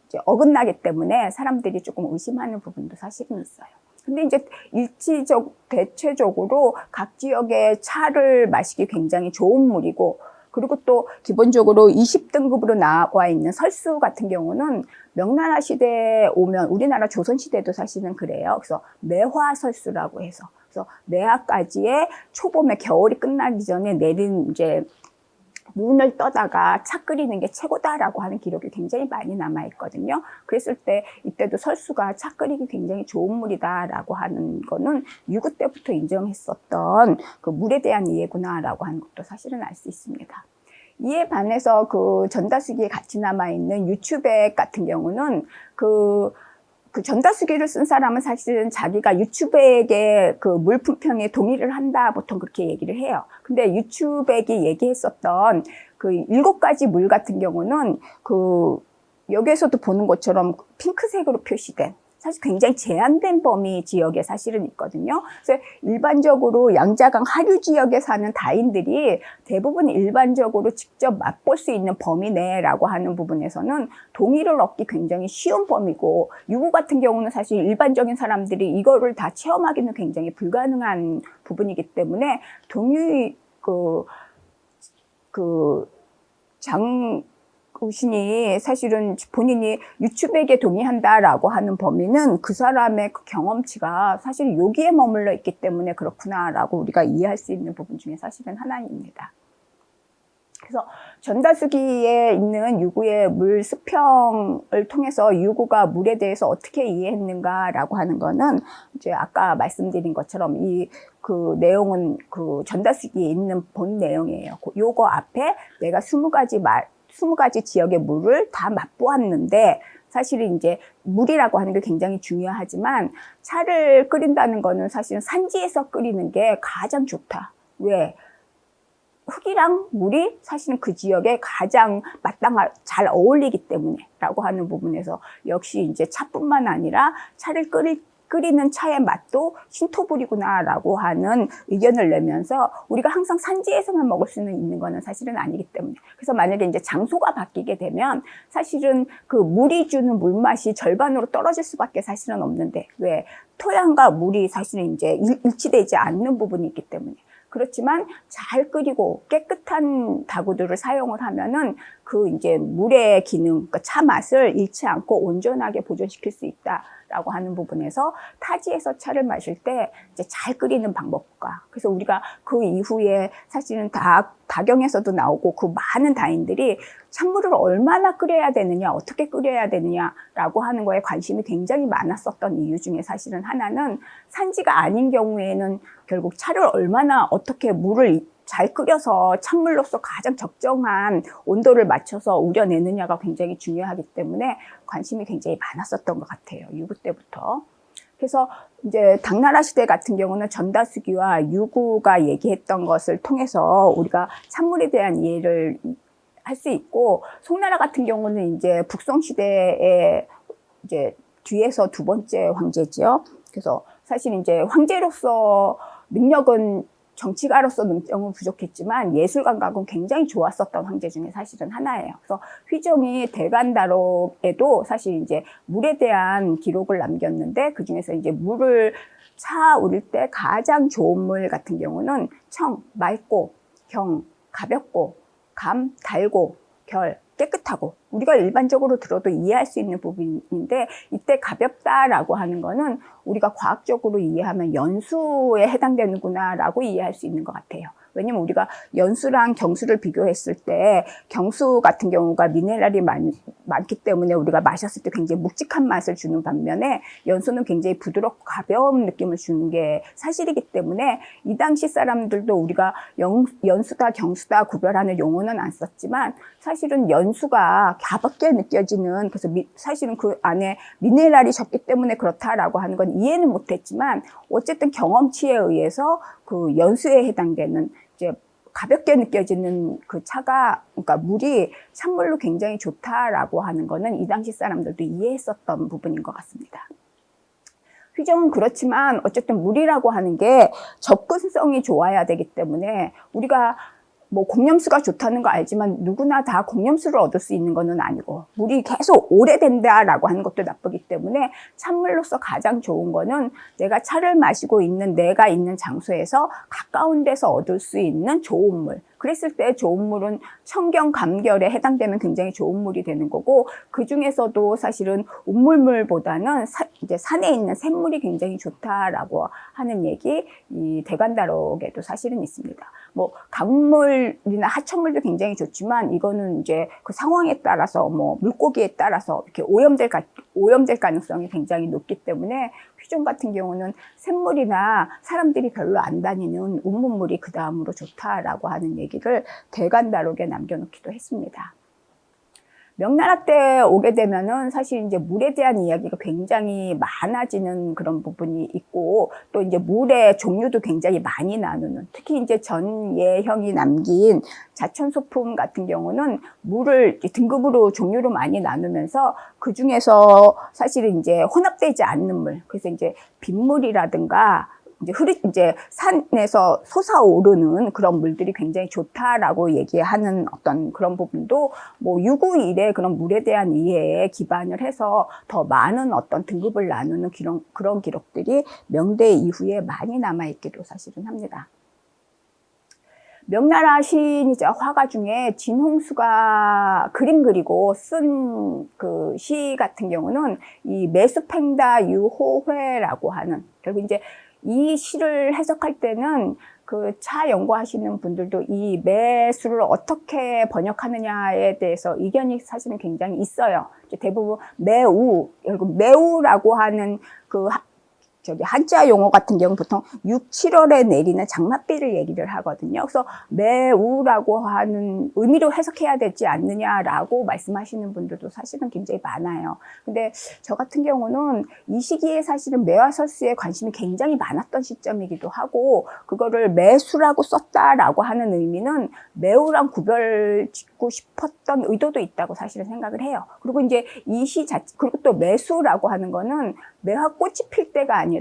이제 어긋나기 때문에 사람들이 조금 의심하는 부분도 사실은 있어요. 근데 이제 대체적으로 각 지역의 차를 마시기 굉장히 좋은 물이고, 그리고 또 기본적으로 20등급으로 나와 있는 설수 같은 경우는 명나라 시대에 오면, 우리나라 조선 시대도 사실은 그래요. 그래서 매화설수라고 해서, 그래서 매화까지의 초봄에 겨울이 끝나기 전에 내린 이제 눈을 떠다가 차 끓이는 게 최고다라고 하는 기록이 굉장히 많이 남아있거든요. 그랬을 때 이때도 설수가 차 끓이기 굉장히 좋은 물이다라고 하는 거는 유구 때부터 인정했었던 그 물에 대한 이해구나라고 하는 것도 사실은 알 수 있습니다. 이에 반해서 그 전다수기에 같이 남아있는 유추백 같은 경우는 그 전다수기를 쓴 사람은 사실은 자기가 유추백의 그 물 품평에 동의를 한다, 보통 그렇게 얘기를 해요. 근데 유추백이 얘기했었던 그 7가지 물 같은 경우는 그 여기에서도 보는 것처럼 핑크색으로 표시된, 사실 굉장히 제한된 범위 지역에 사실은 있거든요. 그래서 일반적으로 양자강 하류 지역에 사는 다인들이 대부분 일반적으로 직접 맛볼 수 있는 범위 내라고 하는 부분에서는 동의를 얻기 굉장히 쉬운 범위고, 유구 같은 경우는 사실 일반적인 사람들이 이거를 다 체험하기는 굉장히 불가능한 부분이기 때문에 동의 장우신이 사실은 본인이 유추백에 동의한다라고 하는 범위는 그 사람의 그 경험치가 사실 여기에 머물러 있기 때문에 그렇구나라고 우리가 이해할 수 있는 부분 중에 사실은 하나입니다. 그래서 전다수기에 있는 유구의 물 수평을 통해서 유구가 물에 대해서 어떻게 이해했는가라고 하는 거는 이제 아까 말씀드린 것처럼 그 내용은 그 전다수기에 있는 본 내용이에요. 요거 앞에 내가 20가지 지역의 물을 다 맛보았는데, 사실은 이제 물이라고 하는 게 굉장히 중요하지만 차를 끓인다는 거는 사실은 산지에서 끓이는 게 가장 좋다. 왜? 흙이랑 물이 사실은 그 지역에 가장 잘 어울리기 때문에 라고 하는 부분에서 역시 이제 차뿐만 아니라 차를 끓이는 차의 맛도 신토불이구나 라고 하는 의견을 내면서 우리가 항상 산지에서만 먹을 수는 있는 거는 사실은 아니기 때문에, 그래서 만약에 이제 장소가 바뀌게 되면 사실은 그 물이 주는 물맛이 절반으로 떨어질 수밖에 사실은 없는데, 왜? 토양과 물이 사실은 이제 일치되지 않는 부분이 있기 때문에. 그렇지만 잘 끓이고 깨끗한 다구들을 사용을 하면은 그 이제 물의 기능, 그러니까 차 맛을 잃지 않고 온전하게 보존시킬 수 있다라고 하는 부분에서 타지에서 차를 마실 때 이제 잘 끓이는 방법과, 그래서 우리가 그 이후에 사실은 다경에서도 나오고 그 많은 다인들이 찬물을 얼마나 끓여야 되느냐, 어떻게 끓여야 되느냐라고 하는 거에 관심이 굉장히 많았었던 이유 중에 사실은 하나는 산지가 아닌 경우에는 결국 차를 얼마나 어떻게 물을 잘 끓여서 찬물로서 가장 적정한 온도를 맞춰서 우려내느냐가 굉장히 중요하기 때문에 관심이 굉장히 많았었던 것 같아요. 유구 때부터. 그래서 이제 당나라 시대 같은 경우는 전다수기와 유구가 얘기했던 것을 통해서 우리가 찬물에 대한 이해를 할 수 있고, 송나라 같은 경우는 이제 북송 시대에 이제 뒤에서 두 번째 황제지요. 그래서 사실 이제 황제로서 능력은, 정치가로서 능력은 부족했지만 예술 감각은 굉장히 좋았었던 황제 중에 사실은 하나예요. 그래서 휘종이 대간다록에도 사실 이제 물에 대한 기록을 남겼는데, 그 중에서 이제 물을 우릴 때 가장 좋은 물 같은 경우는 청, 맑고, 경, 가볍고, 감, 달고, 결, 깨끗하고, 우리가 일반적으로 들어도 이해할 수 있는 부분인데, 이때 가볍다라고 하는 거는 우리가 과학적으로 이해하면 연수에 해당되는구나 라고 이해할 수 있는 것 같아요. 왜냐면 우리가 연수랑 경수를 비교했을 때 경수 같은 경우가 미네랄이 많기 때문에 우리가 마셨을 때 굉장히 묵직한 맛을 주는 반면에 연수는 굉장히 부드럽고 가벼운 느낌을 주는 게 사실이기 때문에 이 당시 사람들도 우리가 연수다 경수다 구별하는 용어는 안 썼지만 사실은 연수가 가볍게 느껴지는, 그래서 사실은 그 안에 미네랄이 적기 때문에 그렇다라고 하는 건 이해는 못했지만 어쨌든 경험치에 의해서 그 연수에 해당되는 이제 가볍게 느껴지는 그 차가, 그러니까 물이 찬물로 굉장히 좋다라고 하는 거는 이 당시 사람들도 이해했었던 부분인 것 같습니다. 휘종은 그렇지만 어쨌든 물이라고 하는 게 접근성이 좋아야 되기 때문에 우리가 뭐 공염수가 좋다는 거 알지만 누구나 다 공염수를 얻을 수 있는 것은 아니고, 물이 계속 오래된다라고 하는 것도 나쁘기 때문에 찬물로서 가장 좋은 거는 내가 차를 마시고 있는 내가 있는 장소에서 가까운 데서 얻을 수 있는 좋은 물. 그랬을 때 좋은 물은 청경, 감결에 해당되면 굉장히 좋은 물이 되는 거고, 그 중에서도 사실은 운물물보다는 이제 산에 있는 샘물이 굉장히 좋다라고 하는 얘기, 이 대간다록에도 사실은 있습니다. 뭐 강물이나 하천물도 굉장히 좋지만 이거는 이제 그 상황에 따라서 뭐 물고기에 따라서 이렇게 오염될 가능성이 굉장히 높기 때문에 휘종 같은 경우는 샘물이나 사람들이 별로 안 다니는 운문물이 그 다음으로 좋다라고 하는 얘기를 대간다록에 남겨놓기도 했습니다. 명나라 때 오게 되면은 사실 이제 물에 대한 이야기가 굉장히 많아지는 그런 부분이 있고, 또 이제 물의 종류도 굉장히 많이 나누는, 특히 이제 전예형이 남긴 자천소품 같은 경우는 물을 등급으로 종류로 많이 나누면서 그 중에서 사실은 이제 혼합되지 않는 물, 그래서 이제 빗물이라든가 이제 산에서 솟아오르는 그런 물들이 굉장히 좋다라고 얘기하는 어떤 그런 부분도 뭐 유구 일의 그런 물에 대한 이해에 기반을 해서 더 많은 어떤 등급을 나누는 그런 기록들이 명대 이후에 많이 남아있기도 사실은 합니다. 명나라 시인이자 화가 중에 진홍수가 그림 그리고 쓴 그 시 같은 경우는 이 매수팽다 유호회라고 하는, 결국 이제 이 시를 해석할 때는 그 차 연구하시는 분들도 이 매수를 어떻게 번역하느냐에 대해서 의견이 사실은 굉장히 있어요. 대부분 매우라고 하는 그 한자 용어 같은 경우 보통 6, 7월에 내리는 장맛비를 얘기를 하거든요. 그래서 매우라고 하는 의미로 해석해야 되지 않느냐라고 말씀하시는 분들도 사실은 굉장히 많아요. 근데 저 같은 경우는 이 시기에 사실은 매화설수에 관심이 굉장히 많았던 시점이기도 하고, 그거를 매수라고 썼다라고 하는 의미는 매우랑 구별 짓고 싶었던 의도도 있다고 사실은 생각을 해요. 그리고 이제 이 시 자체, 그리고 또 매수라고 하는 거는 매화 꽃이 필 때가 아니라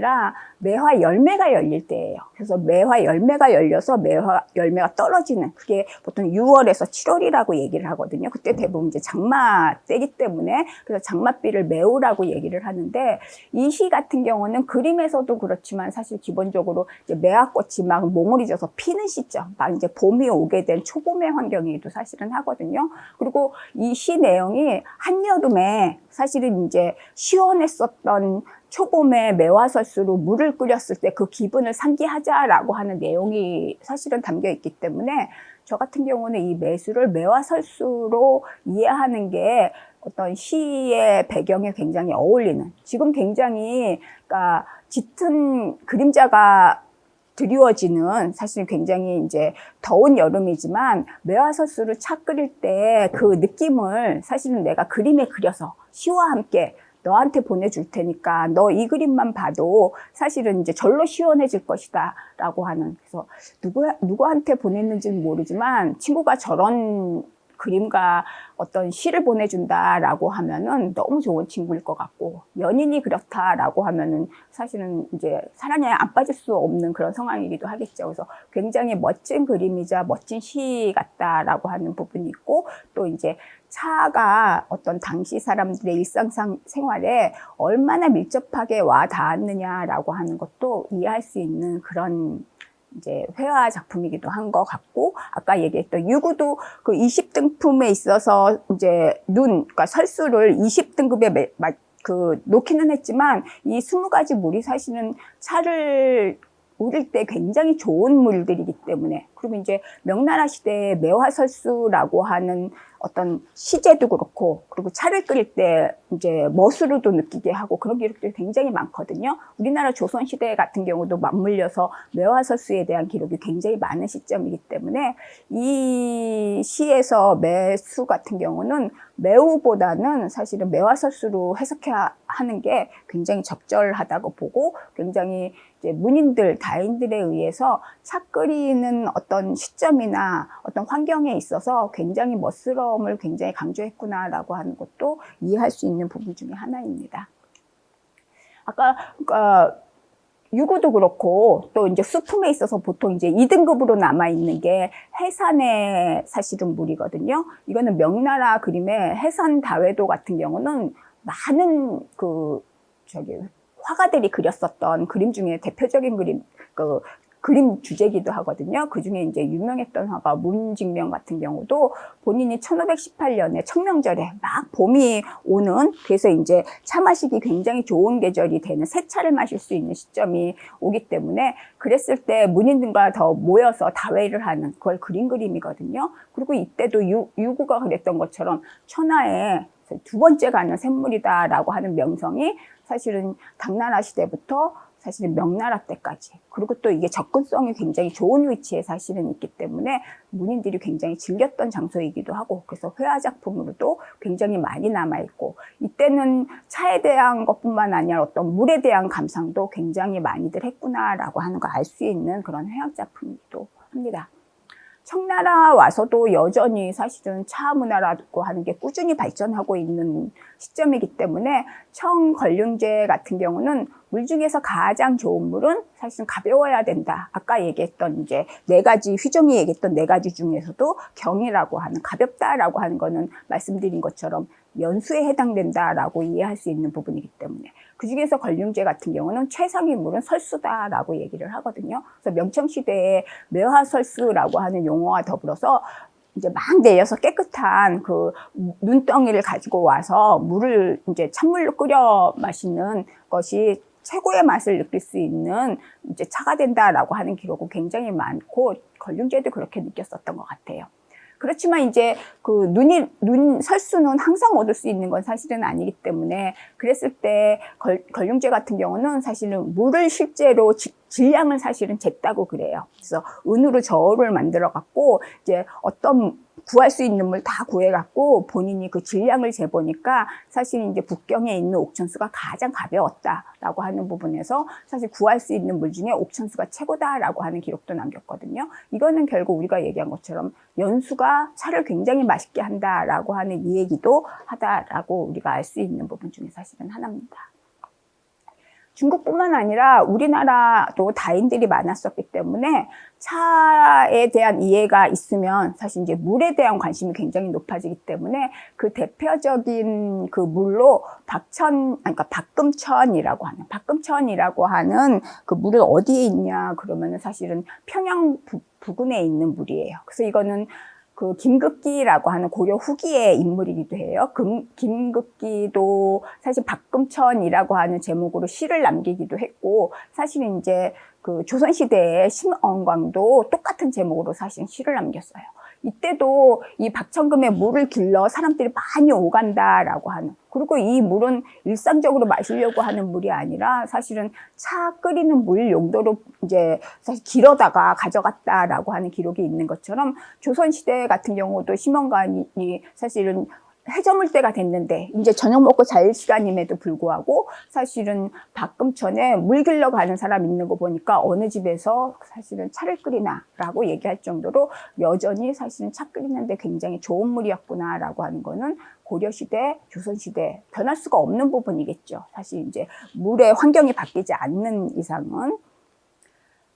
매화 열매가 열릴 때예요. 그래서 매화 열매가 열려서 매화 열매가 떨어지는, 그게 보통 6월에서 7월이라고 얘기를 하거든요. 그때 대부분 이제 장마 때기 때문에, 그래서 장맛비를 매우라고 얘기를 하는데, 이 시 같은 경우는 그림에서도 그렇지만 사실 기본적으로 이제 매화꽃이 막 몽울이 져서 피는 시점, 막 이제 봄이 오게 된 초봄의 환경이기도 사실은 하거든요. 그리고 이 시 내용이 한여름에 사실은 이제 시원했었던 초봄에 매화설수로 물을 끓였을 때 그 기분을 상기하자라고 하는 내용이 사실은 담겨 있기 때문에, 저 같은 경우는 이 매수를 매화설수로 이해하는 게 어떤 시의 배경에 굉장히 어울리는, 지금 굉장히 그러니까 짙은 그림자가 드리워지는, 사실 굉장히 이제 더운 여름이지만 매화설수를 차 끓일 때 그 느낌을 사실은 내가 그림에 그려서 시와 함께 너한테 보내줄 테니까 너 이 그림만 봐도 사실은 이제 절로 시원해질 것이다 라고 하는, 그래서 누구한테 보냈는지는 모르지만 친구가 저런 그림과 어떤 시를 보내준다라고 하면은 너무 좋은 친구일 것 같고, 연인이 그렇다라고 하면은 사실은 이제 사랑에 안 빠질 수 없는 그런 상황이기도 하겠죠. 그래서 굉장히 멋진 그림이자 멋진 시 같다라고 하는 부분이 있고, 또 이제 차가 어떤 당시 사람들의 일상생활에 얼마나 밀접하게 와 닿았느냐라고 하는 것도 이해할 수 있는 그런 이제 회화 작품이기도 한 것 같고, 아까 얘기했던 유구도 그 20등품에 있어서 이제 그러니까 설수를 20등급에 놓기는 했지만, 이 20가지 물이 사실은 차를 우릴 때 굉장히 좋은 물들이기 때문에, 그리고 이제 명나라 시대에 매화설수라고 하는 어떤 시제도 그렇고, 그리고 차를 끓일 때 이제 멋으로도 느끼게 하고 그런 기록들이 굉장히 많거든요. 우리나라 조선시대 같은 경우도 맞물려서 매화설수에 대한 기록이 굉장히 많은 시점이기 때문에, 이 시에서 매수 같은 경우는 매우보다는 사실은 매화설수로 해석해야 하는 게 굉장히 적절하다고 보고, 굉장히 이제 문인들, 다인들에 의해서 차 끓이는 어떤 시점이나 어떤 환경에 있어서 굉장히 멋스러움을 굉장히 강조했구나라고 하는 것도 이해할 수 있는 부분 중에 하나입니다. 아까 그러니까 유구도 그렇고, 또 이제 수품에 있어서 보통 이제 2등급으로 남아있는 게 해산의 사실은 물이거든요. 이거는 명나라 그림의 해산 다회도 같은 경우는 많은 화가들이 그렸었던 그림 중에 대표적인 그림 주제기도 하거든요. 그 중에 이제 유명했던 화가 문직명 같은 경우도 본인이 1518년에 청명절에 막 봄이 오는, 그래서 이제 차 마시기 굉장히 좋은 계절이 되는 새차를 마실 수 있는 시점이 오기 때문에, 그랬을 때 문인들과 더 모여서 다회를 하는 그걸 그린 그림이거든요. 그리고 이때도 유구가 그랬던 것처럼 천하에 두 번째 가는 샘물이다라고 하는 명성이 사실은 당나라 시대부터 사실은 명나라 때까지, 그리고 또 이게 접근성이 굉장히 좋은 위치에 사실은 있기 때문에 문인들이 굉장히 즐겼던 장소이기도 하고, 그래서 회화 작품으로도 굉장히 많이 남아있고, 이때는 차에 대한 것뿐만 아니라 어떤 물에 대한 감상도 굉장히 많이들 했구나라고 하는 걸 알 수 있는 그런 회화 작품이기도 합니다. 청나라 와서도 여전히 사실은 차 문화라고 하는 게 꾸준히 발전하고 있는 시점이기 때문에, 청걸륜제 같은 경우는 물 중에서 가장 좋은 물은 사실은 가벼워야 된다. 아까 얘기했던 이제 4가지, 휘종이 얘기했던 4가지 중에서도 경이라고 하는, 가볍다라고 하는 거는 말씀드린 것처럼 연수에 해당된다라고 이해할 수 있는 부분이기 때문에, 그 중에서 걸륜제 같은 경우는 최상의 물은 설수다라고 얘기를 하거든요. 그래서 명청시대에 매화설수라고 하는 용어와 더불어서 이제 막 내려서 깨끗한 그 눈덩이를 가지고 와서 물을 이제 찬물로 끓여 마시는 것이 최고의 맛을 느낄 수 있는 이제 차가 된다라고 하는 기록은 굉장히 많고 걸륭제도 그렇게 느꼈었던 것 같아요. 그렇지만 이제 그 눈 설수는 항상 얻을 수 있는 건 사실은 아니기 때문에 그랬을 때 걸륭제 같은 경우는 사실은 물을 실제로 질량을 사실은 쟀다고 그래요. 그래서 은으로 저울을 만들어 갖고 이제 어떤 구할 수 있는 물 다 구해갖고 본인이 그 질량을 재보니까 사실 이제 북경에 있는 옥천수가 가장 가벼웠다라고 하는 부분에서 사실 구할 수 있는 물 중에 옥천수가 최고다라고 하는 기록도 남겼거든요. 이거는 결국 우리가 얘기한 것처럼 연수가 차를 굉장히 맛있게 한다라고 하는 이 얘기도 하다라고 우리가 알 수 있는 부분 중에 사실은 하나입니다. 중국뿐만 아니라 우리나라도 다인들이 많았었기 때문에 차에 대한 이해가 있으면 사실 이제 물에 대한 관심이 굉장히 높아지기 때문에 그 대표적인 그 물로 그러니까 박금천이라고 하는 그 물은 어디에 있냐 그러면은 사실은 평양 부근에 있는 물이에요. 그래서 이거는 그 김극기라고 하는 고려 후기의 인물이기도 해요. 김극기도 사실 박금천이라고 하는 제목으로 시를 남기기도 했고, 사실은 이제 그 조선시대의 심언광도 똑같은 제목으로 사실 시를 남겼어요. 이때도 이 박천금의 물을 길러 사람들이 많이 오간다라고 하는, 그리고 이 물은 일상적으로 마시려고 하는 물이 아니라 사실은 차 끓이는 물 용도로 이제 사실 길어다가 가져갔다라고 하는 기록이 있는 것처럼 조선시대 같은 경우도 심언관이 사실은 해저물 때가 됐는데 이제 저녁 먹고 잘 시간임에도 불구하고 사실은 박금천에 물 길러 가는 사람 있는 거 보니까 어느 집에서 사실은 차를 끓이나라고 얘기할 정도로 여전히 사실은 차 끓이는데 굉장히 좋은 물이었구나라고 하는 거는 고려시대, 조선시대 변할 수가 없는 부분이겠죠. 사실 이제 물의 환경이 바뀌지 않는 이상은.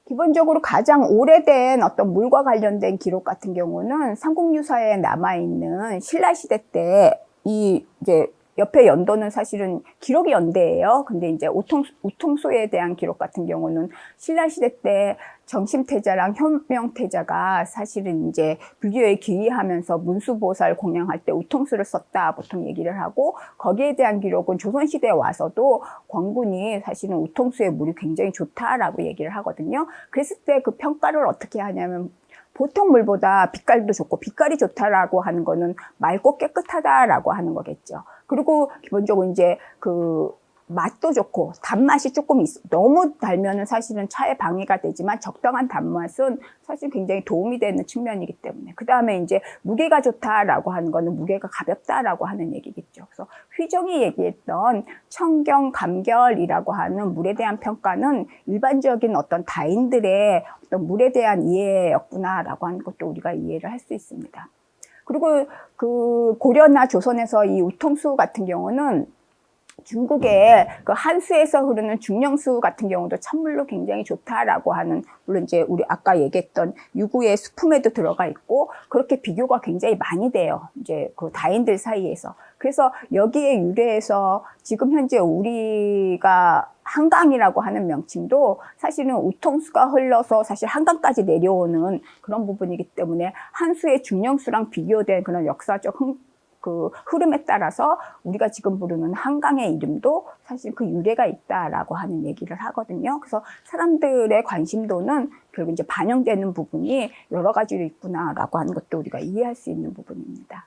기본적으로 가장 오래된 어떤 물과 관련된 기록 같은 경우는 삼국유사에 남아있는 신라시대 때 이제 옆에 연도는 사실은 기록이 연대예요. 근데 이제 우통소에 대한 기록 같은 경우는 신라시대 때 정심태자랑 현명태자가 사실은 이제 불교에 귀의하면서 문수보살 공양할 때 우통수를 썼다 보통 얘기를 하고, 거기에 대한 기록은 조선시대에 와서도 광군이 사실은 우통수의 물이 굉장히 좋다라고 얘기를 하거든요. 그랬을 때 그 평가를 어떻게 하냐면 보통 물보다 빛깔도 좋고, 빛깔이 좋다라고 하는 거는 맑고 깨끗하다라고 하는 거겠죠. 그리고 기본적으로 이제 그 맛도 좋고 단맛이 조금 너무 달면은 사실은 차에 방해가 되지만 적당한 단맛은 사실 굉장히 도움이 되는 측면이기 때문에, 그 다음에 이제 무게가 좋다라고 하는 거는 무게가 가볍다라고 하는 얘기겠죠. 그래서 휘정이 얘기했던 청경, 감결이라고 하는 물에 대한 평가는 일반적인 어떤 다인들의 어떤 물에 대한 이해였구나라고 하는 것도 우리가 이해를 할 수 있습니다. 그리고 그 고려나 조선에서 이 우통수 같은 경우는 중국의 그 한수에서 흐르는 중령수 같은 경우도 찬물로 굉장히 좋다라고 하는, 물론 이제 우리 아까 얘기했던 유구의 수품에도 들어가 있고 그렇게 비교가 굉장히 많이 돼요. 이제 그 다인들 사이에서. 그래서 여기에 유래해서 지금 현재 우리가 한강이라고 하는 명칭도 사실은 우통수가 흘러서 사실 한강까지 내려오는 그런 부분이기 때문에 한수의 중령수랑 비교된 그런 역사적 그 흐름에 따라서 우리가 지금 부르는 한강의 이름도 사실 그 유래가 있다라고 하는 얘기를 하거든요. 그래서 사람들의 관심도는 결국 이제 반영되는 부분이 여러 가지로 있구나라고 하는 것도 우리가 이해할 수 있는 부분입니다.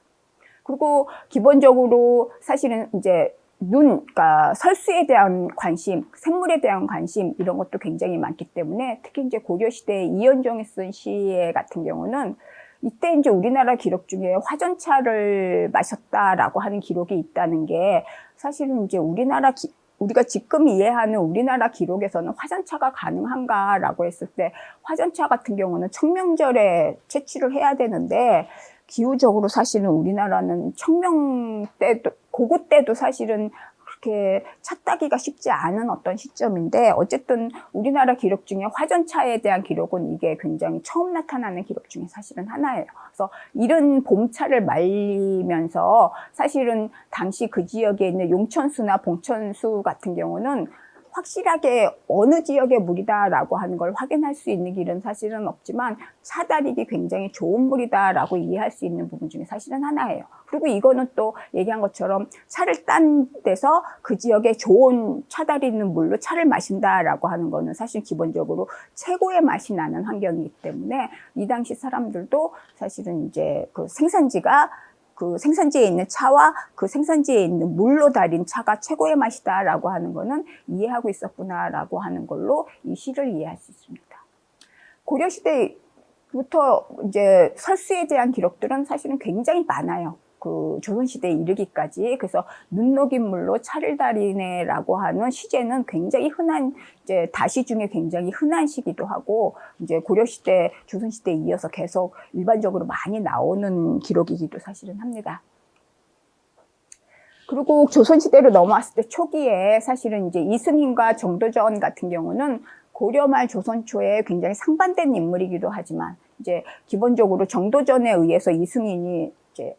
그리고 기본적으로 사실은 이제 그러니까 설수에 대한 관심, 샘물에 대한 관심 이런 것도 굉장히 많기 때문에 특히 이제 고려시대 이현종이 쓴 시 같은 경우는 이때 이제 우리나라 기록 중에 화전차를 마셨다라고 하는 기록이 있다는 게 사실은 이제 우리가 지금 이해하는 우리나라 기록에서는 화전차가 가능한가라고 했을 때 화전차 같은 경우는 청명절에 채취를 해야 되는데 기후적으로 사실은 우리나라는 청명 때도 고구 때도 사실은 그렇게 차 따기가 쉽지 않은 어떤 시점인데 어쨌든 우리나라 기록 중에 화전차에 대한 기록은 이게 굉장히 처음 나타나는 기록 중에 사실은 하나예요. 그래서 이른 봄차를 말리면서 사실은 당시 그 지역에 있는 용천수나 봉천수 같은 경우는 확실하게 어느 지역의 물이다라고 하는 걸 확인할 수 있는 길은 사실은 없지만 차다리기 굉장히 좋은 물이다라고 이해할 수 있는 부분 중에 사실은 하나예요. 그리고 이거는 또 얘기한 것처럼 차를 딴 데서 그 지역에 좋은 차다리는 물로 차를 마신다라고 하는 거는 사실 기본적으로 최고의 맛이 나는 환경이기 때문에 이 당시 사람들도 사실은 이제 그 생산지에 있는 차와 그 생산지에 있는 물로 달인 차가 최고의 맛이다라고 하는 거는 이해하고 있었구나라고 하는 걸로 이 시를 이해할 수 있습니다. 고려시대부터 이제 설수에 대한 기록들은 사실은 굉장히 많아요. 그 조선시대에 이르기까지. 그래서 눈 녹인 물로 차를 달이네라고 하는 시제는 굉장히 흔한, 이제 다시 중에 굉장히 흔한 시기도 하고, 이제 고려시대, 조선시대에 이어서 계속 일반적으로 많이 나오는 기록이기도 사실은 합니다. 그리고 조선시대로 넘어왔을 때 초기에 사실은 이제 이승인과 정도전 같은 경우는 고려 말 조선 초에 굉장히 상반된 인물이기도 하지만, 이제 기본적으로 정도전에 의해서 이승인이 이제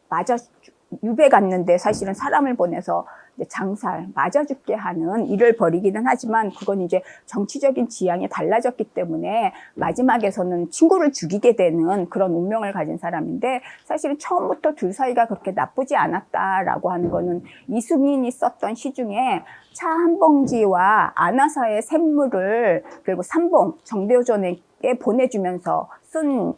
유배 갔는데 사실은 사람을 보내서 이제 장살, 맞아 죽게 하는 일을 벌이기는 하지만 그건 이제 정치적인 지향이 달라졌기 때문에 마지막에서는 친구를 죽이게 되는 그런 운명을 가진 사람인데, 사실은 처음부터 둘 사이가 그렇게 나쁘지 않았다라고 하는 거는 이승인이 썼던 시 중에 차 한 봉지와 안화사의 샘물을 그리고 삼봉 정도전에게 보내주면서 쓴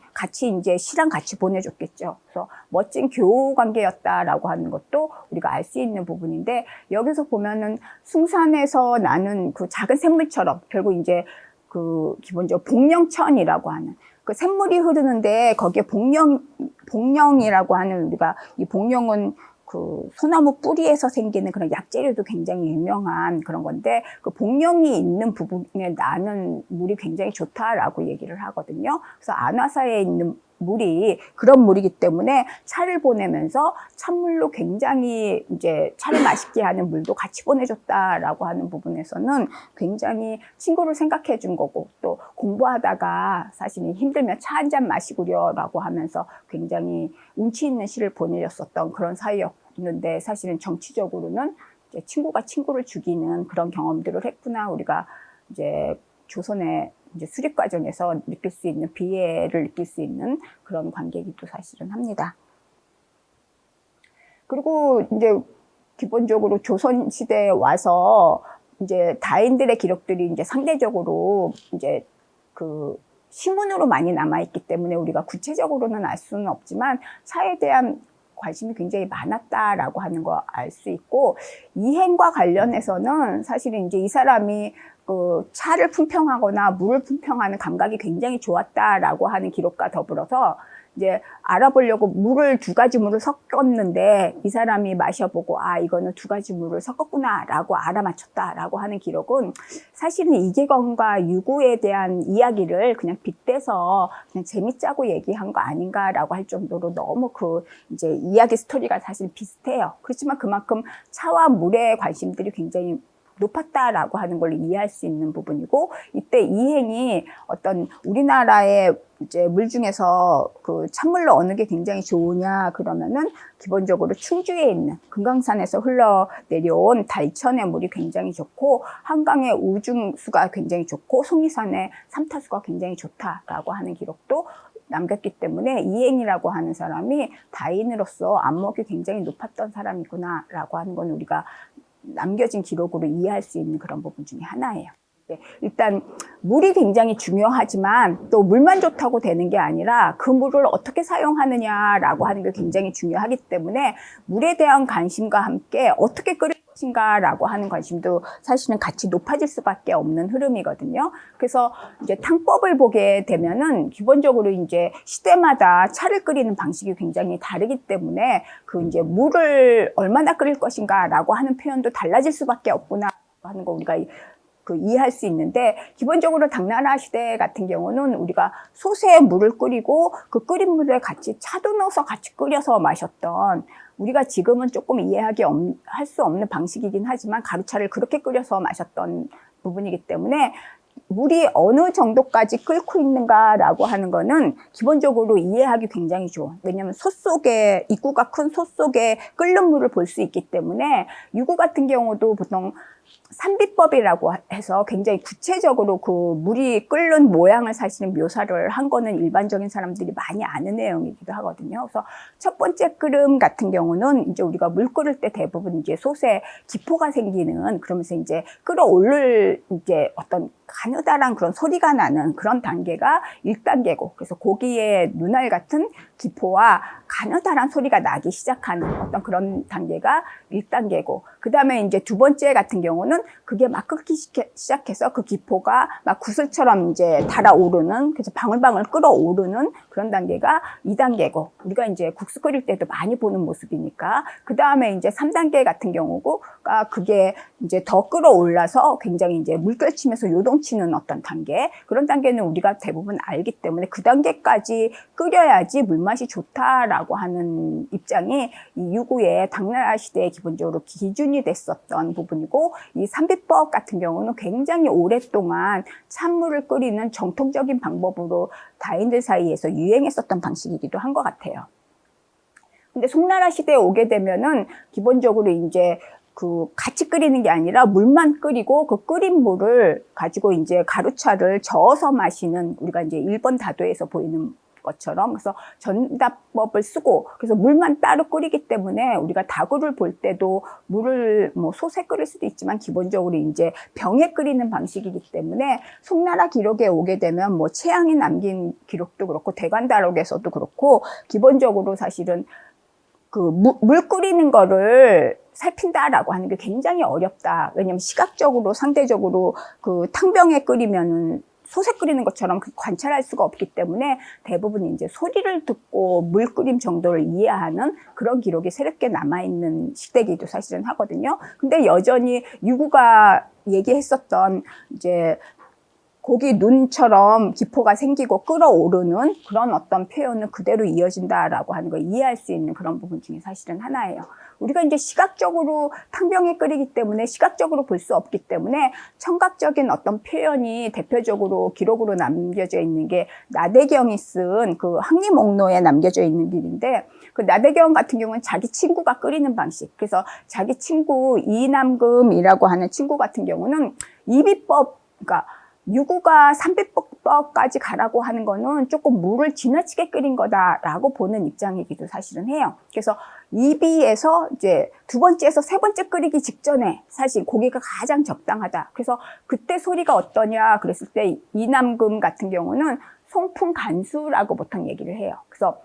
이제 시랑 같이 보내줬겠죠. 그래서 멋진 교우 관계였다라고 하는 것도 우리가 알 수 있는 부분인데, 여기서 보면은 숭산에서 나는 그 작은 샘물처럼 결국 이제 그 기본적으로 복령천이라고 하는 그 샘물이 흐르는데 거기에 복령이라고 하는, 우리가 이 복령은 그 소나무 뿌리에서 생기는 그런 약재료도 굉장히 유명한 그런 건데, 그 복령이 있는 부분에 나는 물이 굉장히 좋다라고 얘기를 하거든요. 그래서 안화사에 있는 물이 그런 물이기 때문에 차를 보내면서 찬물로 굉장히 이제 차를 맛있게 하는 물도 같이 보내줬다라고 하는 부분에서는 굉장히 친구를 생각해 준 거고, 또 공부하다가 사실은 힘들면 차 한 잔 마시구려라고 하면서 굉장히 운치 있는 시를 보내줬었던 그런 사이였는데, 사실은 정치적으로는 이제 친구가 친구를 죽이는 그런 경험들을 했구나, 우리가 이제 조선의 이제 수립 과정에서 느낄 수 있는 비애를 느낄 수 있는 그런 관계이기도 사실은 합니다. 그리고 이제 기본적으로 조선 시대에 와서 이제 다인들의 기록들이 이제 상대적으로 이제 그 시문으로 많이 남아있기 때문에 우리가 구체적으로는 알 수는 없지만 차에 대한 관심이 굉장히 많았다라고 하는 거 알 수 있고, 이행과 관련해서는 사실은 이제 이 사람이 그 차를 품평하거나 물을 품평하는 감각이 굉장히 좋았다라고 하는 기록과 더불어서 이제 알아보려고 두 가지 물을 섞었는데 이 사람이 마셔보고 이거는 두 가지 물을 섞었구나라고 알아맞혔다라고 하는 기록은 사실은 이계건과 유구에 대한 이야기를 그냥 빗대서 그냥 재밌자고 얘기한 거 아닌가라고 할 정도로 너무 그 이제 이야기 스토리가 사실 비슷해요. 그렇지만 그만큼 차와 물의 관심들이 굉장히 높았다라고 하는 걸 이해할 수 있는 부분이고, 이때 이행이 어떤 우리나라의 이제 물 중에서 그 찬물로 어느 게 굉장히 좋으냐 그러면은 기본적으로 충주에 있는 금강산에서 흘러내려온 달천의 물이 굉장히 좋고, 한강의 우중수가 굉장히 좋고, 송리산의 삼타수가 굉장히 좋다라고 하는 기록도 남겼기 때문에 이행이라고 하는 사람이 다인으로서 안목이 굉장히 높았던 사람이구나라고 하는 건 우리가 남겨진 기록으로 이해할 수 있는 그런 부분 중에 하나예요. 일단 물이 굉장히 중요하지만 또 물만 좋다고 되는 게 아니라 그 물을 어떻게 사용하느냐라고 하는 게 굉장히 중요하기 때문에 물에 대한 관심과 함께 어떻게 끓일 것인가라고 하는 관심도 사실은 같이 높아질 수밖에 없는 흐름이거든요. 그래서 이제 탕법을 보게 되면은 기본적으로 이제 시대마다 차를 끓이는 방식이 굉장히 다르기 때문에 그 이제 물을 얼마나 끓일 것인가라고 하는 표현도 달라질 수밖에 없구나 하는 거 우리가 이해할 수 있는데, 기본적으로 당나라 시대 같은 경우는 우리가 솥에 물을 끓이고 그 끓인 물에 같이 차도 넣어서 같이 끓여서 마셨던, 우리가 지금은 조금 할 수 없는 방식이긴 하지만 가루차를 그렇게 끓여서 마셨던 부분이기 때문에 물이 어느 정도까지 끓고 있는가라고 하는 거는 기본적으로 이해하기 굉장히 좋아. 왜냐하면 입구가 큰 솥 속에 끓는 물을 볼 수 있기 때문에, 유구 같은 경우도 보통 산비법이라고 해서 굉장히 구체적으로 그 물이 끓는 모양을 사실은 묘사를 한 거는 일반적인 사람들이 많이 아는 내용이기도 하거든요. 그래서 첫 번째 끓음 같은 경우는 이제 우리가 물 끓일 때 대부분 이제 솥에 기포가 생기는, 그러면서 이제 끓어오를 이제 어떤 가느다란 그런 소리가 나는 그런 단계가 1단계고, 그래서 고기의 눈알 같은 기포와 가느다란 소리가 나기 시작하는 어떤 그런 단계가 1단계고, 그 다음에 이제 두 번째 같은 경우는 그게 막 끓기 시작해서 그 기포가 막 구슬처럼 이제 달아오르는, 그래서 방울방울 끓어오르는 그런 단계가 2단계고, 우리가 이제 국수 끓일 때도 많이 보는 모습이니까. 그 다음에 이제 3단계 같은 경우가 그게 이제 더 끓어올라서 굉장히 이제 물결치면서 요동치는 어떤 단계, 그런 단계는 우리가 대부분 알기 때문에 그 단계까지 끓여야지 물맛이 좋다라고 하는 입장이 이 유구의 당나라 시대에 기본적으로 기준이 됐었던 부분이고, 이 산비법 같은 경우는 굉장히 오랫동안 찬물을 끓이는 정통적인 방법으로 다인들 사이에서 유행했었던 방식이기도 한 것 같아요. 근데 송나라 시대에 오게 되면은 기본적으로 이제 그 같이 끓이는 게 아니라 물만 끓이고 그 끓인 물을 가지고 이제 가루차를 저어서 마시는, 우리가 이제 일본 다도에서 보이는 것처럼, 그래서 전다법을 쓰고, 그래서 물만 따로 끓이기 때문에 우리가 다구를 볼 때도 물을 뭐 솥에 끓일 수도 있지만 기본적으로 이제 병에 끓이는 방식이기 때문에 송나라 기록에 오게 되면 뭐 최양이 남긴 기록도 그렇고 대관다록에서도 그렇고 기본적으로 사실은 그 물 끓이는 거를 살핀다라고 하는 게 굉장히 어렵다. 왜냐면 시각적으로 상대적으로 그 탕병에 끓이면은 솥에 끓이는 것처럼 관찰할 수가 없기 때문에 대부분 이제 소리를 듣고 물 끓임 정도를 이해하는 그런 기록이 새롭게 남아있는 시대이기도 사실은 하거든요. 근데 여전히 유구가 얘기했었던 이제 고기 눈처럼 기포가 생기고 끓어오르는 그런 어떤 표현은 그대로 이어진다라고 하는 걸 이해할 수 있는 그런 부분 중에 사실은 하나예요. 우리가 이제 시각적으로 탕병에 끓이기 때문에 시각적으로 볼 수 없기 때문에 청각적인 어떤 표현이 대표적으로 기록으로 남겨져 있는 게 나대경이 쓴 그 항리목로에 남겨져 있는 글인데, 그 나대경 같은 경우는 자기 친구가 끓이는 방식, 그래서 자기 친구 이남금이라고 하는 친구 같은 경우는 이비법, 그러니까 유구가 산비법까지 가라고 하는 거는 조금 물을 지나치게 끓인 거다라고 보는 입장이기도 사실은 해요. 그래서 이비에서 이제 두 번째에서 세 번째 끓이기 직전에 사실 고기가 가장 적당하다. 그래서 그때 소리가 어떠냐 그랬을 때 이남금 같은 경우는 송풍 간수라고 보통 얘기를 해요. 그래서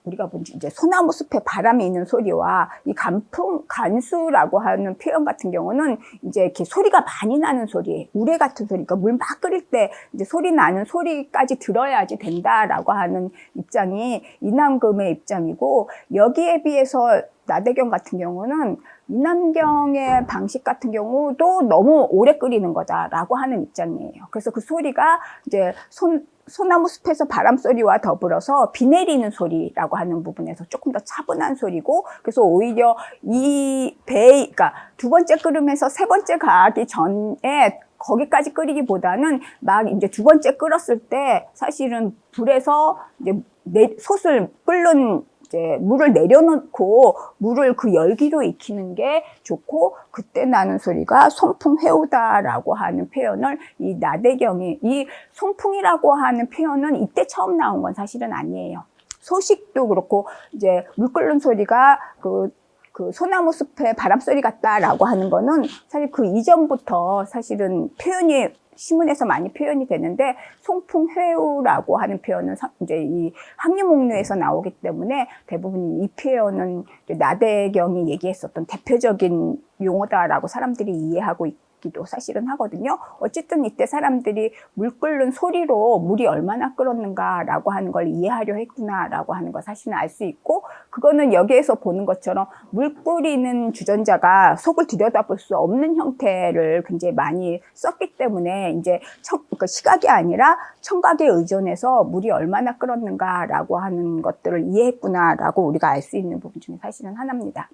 우리가 이제 소나무 숲에 바람이 있는 소리와 이 간수라고 하는 표현 같은 경우는 이제 이렇게 소리가 많이 나는 소리, 우레 같은 소리, 그러니까 물 막 끓일 때 이제 소리 나는 소리까지 들어야지 된다라고 하는 입장이 이남금의 입장이고, 여기에 비해서 나대경 같은 경우는 이남경의 방식 같은 경우도 너무 오래 끓이는 거다라고 하는 입장이에요. 그래서 그 소리가 이제 소나무 숲에서 바람 소리와 더불어서 비 내리는 소리라고 하는 부분에서 조금 더 차분한 소리고, 그래서 오히려 그러니까 두 번째 끓으면서 세 번째 가기 전에 거기까지 끓이기보다는 막 이제 두 번째 끓었을 때 사실은 불에서 이제 솥을 끓는 이제 물을 내려놓고 물을 그 열기로 익히는 게 좋고, 그때 나는 소리가 송풍회우다라고 하는 표현을 이 나대경이, 이 송풍이라고 하는 표현은 이때 처음 나온 건 사실은 아니에요. 소식도 그렇고 이제 물 끓는 소리가 그 소나무 숲의 바람 소리 같다라고 하는 거는 사실 그 이전부터 사실은 표현이 신문에서 많이 표현이 되는데, 송풍회우라고 하는 표현은 이제 이 항리목로에서 나오기 때문에 대부분 이 표현은 나대경이 얘기했었던 대표적인 용어다라고 사람들이 이해하고 있기도 사실은 하거든요. 어쨌든 이때 사람들이 물 끓는 소리로 물이 얼마나 끓었는가라고 하는 걸 이해하려 했구나라고 하는 걸 사실은 알 수 있고, 그거는 여기에서 보는 것처럼 물 끓이는 주전자가 속을 들여다볼 수 없는 형태를 굉장히 많이 썼기 때문에 이제 그러니까 시각이 아니라 청각에 의존해서 물이 얼마나 끓었는가라고 하는 것들을 이해했구나라고 우리가 알 수 있는 부분 중에 사실은 하나입니다.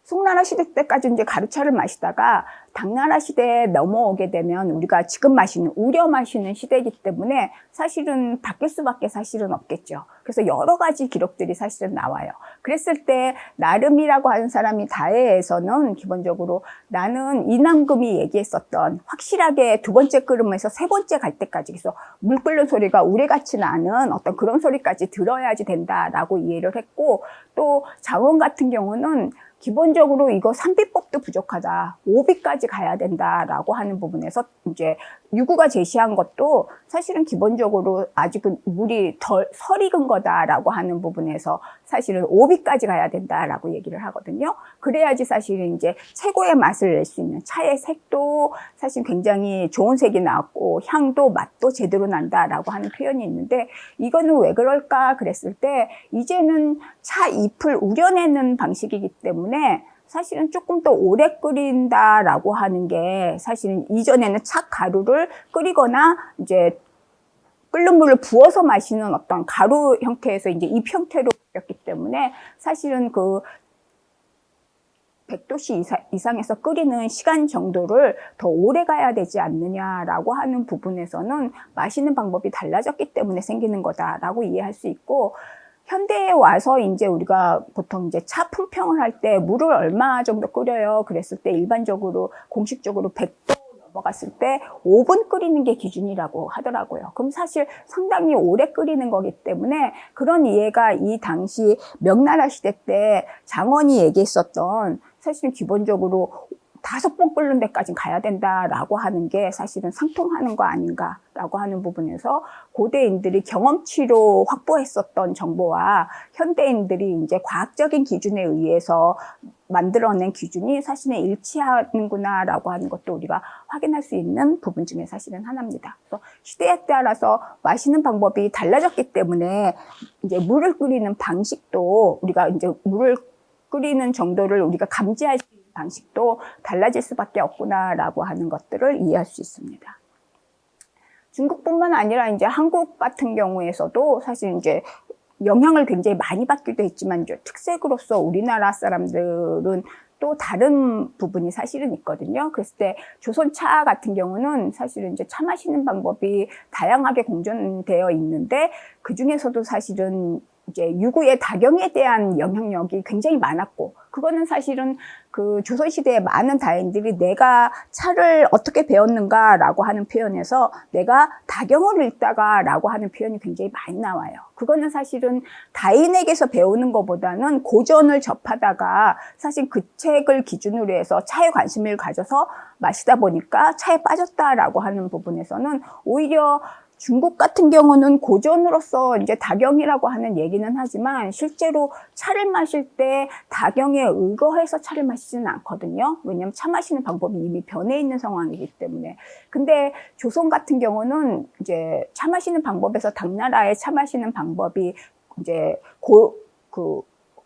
송나라 시대 때까지 이제 가루차를 마시다가 당나라 시대에 넘어오게 되면 우리가 지금 마시는, 우려 마시는 시대이기 때문에 사실은 바뀔 수밖에 사실은 없겠죠. 그래서 여러 가지 기록들이 사실은 나와요. 그랬을 때 나름이라고 하는 사람이 다해에서는 기본적으로 나는 이남금이 얘기했었던 확실하게 두 번째 끓으면서 세 번째 갈 때까지, 그래서 물 끓는 소리가 우레같이 나는 어떤 그런 소리까지 들어야지 된다라고 이해를 했고, 또 자원 같은 경우는 기본적으로 이거 3비법도 부족하다, 5비까지 가야 된다라고 하는 부분에서 이제 유구가 제시한 것도 사실은 기본적으로 아직은 물이 덜 설익은 거다라고 하는 부분에서 사실은 5비까지 가야 된다라고 얘기를 하거든요. 그래야지 사실은 이제 최고의 맛을 낼 수 있는, 차의 색도 사실 굉장히 좋은 색이 나왔고 향도 맛도 제대로 난다라고 하는 표현이 있는데, 이거는 왜 그럴까 그랬을 때 이제는 차 잎을 우려내는 방식이기 때문에 사실은 조금 더 오래 끓인다라고 하는 게, 사실은 이전에는 차 가루를 끓이거나 이제 끓는 물을 부어서 마시는 어떤 가루 형태에서 이제 잎 형태로 바뀌었기 때문에 사실은 그 100도씨 이상에서 끓이는 시간 정도를 더 오래 가야 되지 않느냐라고 하는 부분에서는 마시는 방법이 달라졌기 때문에 생기는 거다라고 이해할 수 있고, 현대에 와서 이제 우리가 보통 이제 차 품평을 할 때 물을 얼마 정도 끓여요 그랬을 때 일반적으로 공식적으로 100도 넘어갔을 때 5분 끓이는 게 기준이라고 하더라고요. 그럼 사실 상당히 오래 끓이는 거기 때문에 그런 이해가 이 당시 명나라 시대 때 장원이 얘기했었던, 사실 기본적으로 5번 끓는 데까지 가야 된다라고 하는 게 사실은 상통하는 거 아닌가라고 하는 부분에서 고대인들이 경험치로 확보했었던 정보와 현대인들이 이제 과학적인 기준에 의해서 만들어낸 기준이 사실은 일치하는구나라고 하는 것도 우리가 확인할 수 있는 부분 중에 사실은 하나입니다. 그래서 시대에 따라서 마시는 방법이 달라졌기 때문에 이제 물을 끓이는 방식도, 우리가 이제 물을 끓이는 정도를 우리가 감지할 수 있는 방식도 달라질 수밖에 없구나라고 하는 것들을 이해할 수 있습니다. 중국뿐만 아니라 이제 한국 같은 경우에서도 사실 이제 영향을 굉장히 많이 받기도 했지만, 이제 특색으로서 우리나라 사람들은 또 다른 부분이 사실은 있거든요. 그랬을 때 조선차 같은 경우는 사실은 이제 차 마시는 방법이 다양하게 공존되어 있는데, 그 중에서도 사실은 이제 유구의 다경에 대한 영향력이 굉장히 많았고, 그거는 사실은 그 조선시대의 많은 다인들이 내가 차를 어떻게 배웠는가라고 하는 표현에서 내가 다경을 읽다가라고 하는 표현이 굉장히 많이 나와요. 그거는 사실은 다인에게서 배우는 것보다는 고전을 접하다가 사실 그 책을 기준으로 해서 차에 관심을 가져서 마시다 보니까 차에 빠졌다라고 하는 부분에서는 오히려 중국 같은 경우는 고전으로서 이제 다경이라고 하는 얘기는 하지만 실제로 차를 마실 때 다경에 의거해서 차를 마시지는 않거든요. 왜냐하면 차 마시는 방법이 이미 변해 있는 상황이기 때문에. 근데 조선 같은 경우는 이제 차 마시는 방법에서 당나라의 차 마시는 방법이 이제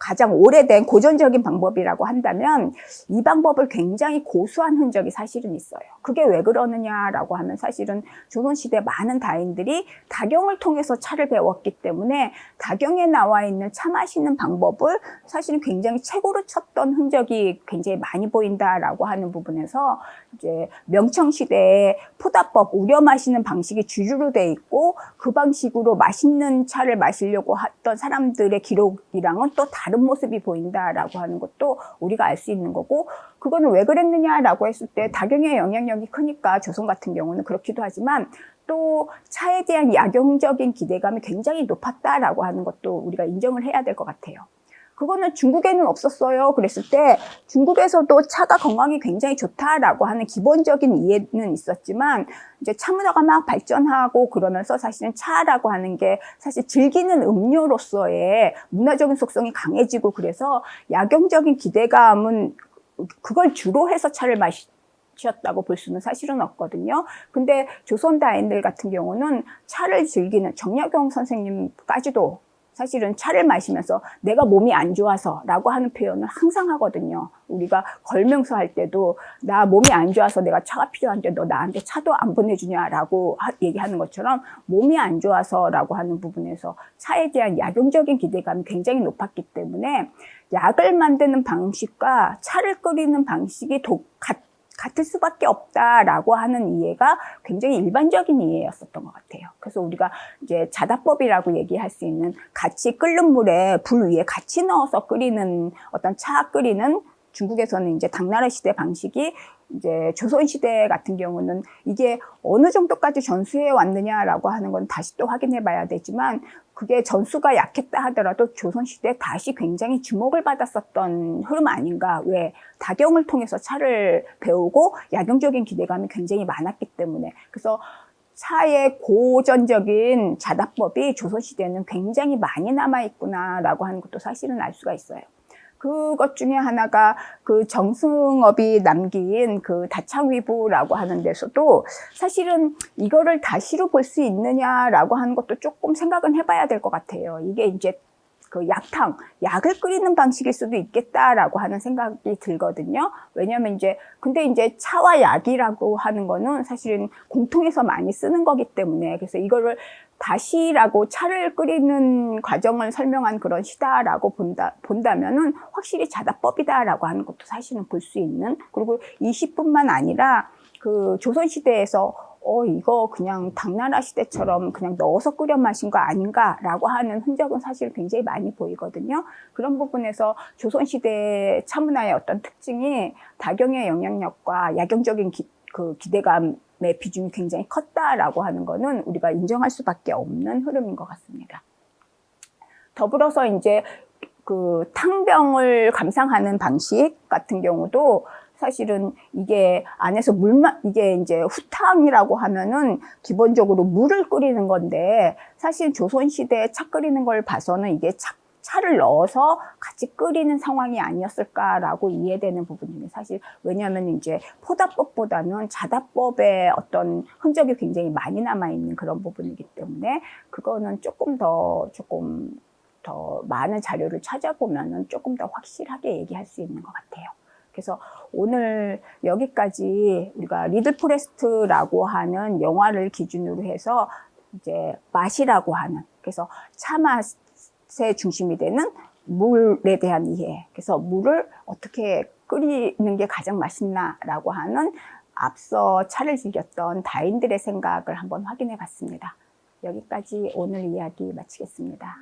가장 오래된 고전적인 방법이라고 한다면 이 방법을 굉장히 고수한 흔적이 사실은 있어요. 그게 왜 그러느냐라고 하면 사실은 조선시대 많은 다인들이 다경을 통해서 차를 배웠기 때문에 다경에 나와 있는 차 마시는 방법을 사실은 굉장히 최고로 쳤던 흔적이 굉장히 많이 보인다라고 하는 부분에서 이제 명청시대에 포다법, 우려 마시는 방식이 주류로 돼 있고 그 방식으로 맛있는 차를 마시려고 했던 사람들의 기록이랑은 또 다른 모습이 보인다라고 하는 것도 우리가 알 수 있는 거고, 그거는 왜 그랬느냐라고 했을 때 다경의 영향력이 크니까 조선 같은 경우는 그렇기도 하지만 또 차에 대한 약용적인 기대감이 굉장히 높았다라고 하는 것도 우리가 인정을 해야 될 것 같아요. 그거는 중국에는 없었어요. 그랬을 때 중국에서도 차가 건강이 굉장히 좋다라고 하는 기본적인 이해는 있었지만 이제 차 문화가 막 발전하고 그러면서 사실은 차라고 하는 게 사실 즐기는 음료로서의 문화적인 속성이 강해지고, 그래서 약용적인 기대감은 그걸 주로 해서 차를 마셨다고 볼 수는 사실은 없거든요. 근데 조선 다인들 같은 경우는 차를 즐기는, 정약용 선생님까지도 사실은 차를 마시면서 내가 몸이 안 좋아서 라고 하는 표현을 항상 하거든요. 우리가 걸명서 할 때도 나 몸이 안 좋아서 내가 차가 필요한데 너 나한테 차도 안 보내주냐라고 얘기하는 것처럼 몸이 안 좋아서 라고 하는 부분에서 차에 대한 약용적인 기대감이 굉장히 높았기 때문에 약을 만드는 방식과 차를 끓이는 방식이 같을 수밖에 없다라고 하는 이해가 굉장히 일반적인 이해였었던 것 같아요. 그래서 우리가 이제 자다법이라고 얘기할 수 있는 같이 끓는 물에 불 위에 같이 넣어서 끓이는 어떤 차 끓이는 중국에서는 이제 당나라 시대 방식이 이제 조선시대 같은 경우는 이게 어느 정도까지 전수해 왔느냐라고 하는 건 다시 또 확인해 봐야 되지만 그게 전수가 약했다 하더라도 조선시대에 다시 굉장히 주목을 받았었던 흐름 아닌가. 왜? 다경을 통해서 차를 배우고 약용적인 기대감이 굉장히 많았기 때문에. 그래서 차의 고전적인 자다법이 조선시대에는 굉장히 많이 남아있구나라고 하는 것도 사실은 알 수가 있어요. 그것 중에 하나가 그 정승업이 남긴 그 다창위부라고 하는 데서도 사실은 이거를 다시로 볼 수 있느냐라고 하는 것도 조금 생각은 해봐야 될 것 같아요. 이게 이제 그 약을 끓이는 방식일 수도 있겠다라고 하는 생각이 들거든요. 왜냐면 근데 이제 차와 약이라고 하는 거는 사실은 공통해서 많이 쓰는 거기 때문에 그래서 이거를 다시라고 차를 끓이는 과정을 설명한 그런 시다라고 본다면은 확실히 자다법이다라고 하는 것도 사실은 볼 수 있는 그리고 이 시뿐만 아니라 그 조선시대에서 이거 그냥 당나라 시대처럼 그냥 넣어서 끓여 마신 거 아닌가라고 하는 흔적은 사실 굉장히 많이 보이거든요. 그런 부분에서 조선시대 차문화의 어떤 특징이 다경의 영향력과 약용적인 기대감의 비중이 굉장히 컸다라고 하는 거는 우리가 인정할 수밖에 없는 흐름인 것 같습니다. 더불어서 이제 그 탕병을 감상하는 방식 같은 경우도 사실은 이게 안에서 이게 이제 후탕이라고 하면은 기본적으로 물을 끓이는 건데 사실 조선시대에 차 끓이는 걸 봐서는 이게 차를 넣어서 같이 끓이는 상황이 아니었을까라고 이해되는 부분이 사실 왜냐하면 이제 포다법보다는 자다법의 어떤 흔적이 굉장히 많이 남아있는 그런 부분이기 때문에 그거는 조금 더 많은 자료를 찾아보면은 조금 더 확실하게 얘기할 수 있는 것 같아요. 그래서 오늘 여기까지 우리가 리들 포레스트라고 하는 영화를 기준으로 해서 이제 맛이라고 하는 그래서 차 맛의 중심이 되는 물에 대한 이해. 그래서 물을 어떻게 끓이는 게 가장 맛있나라고 하는 앞서 차를 즐겼던 다인들의 생각을 한번 확인해 봤습니다. 여기까지 오늘 이야기 마치겠습니다.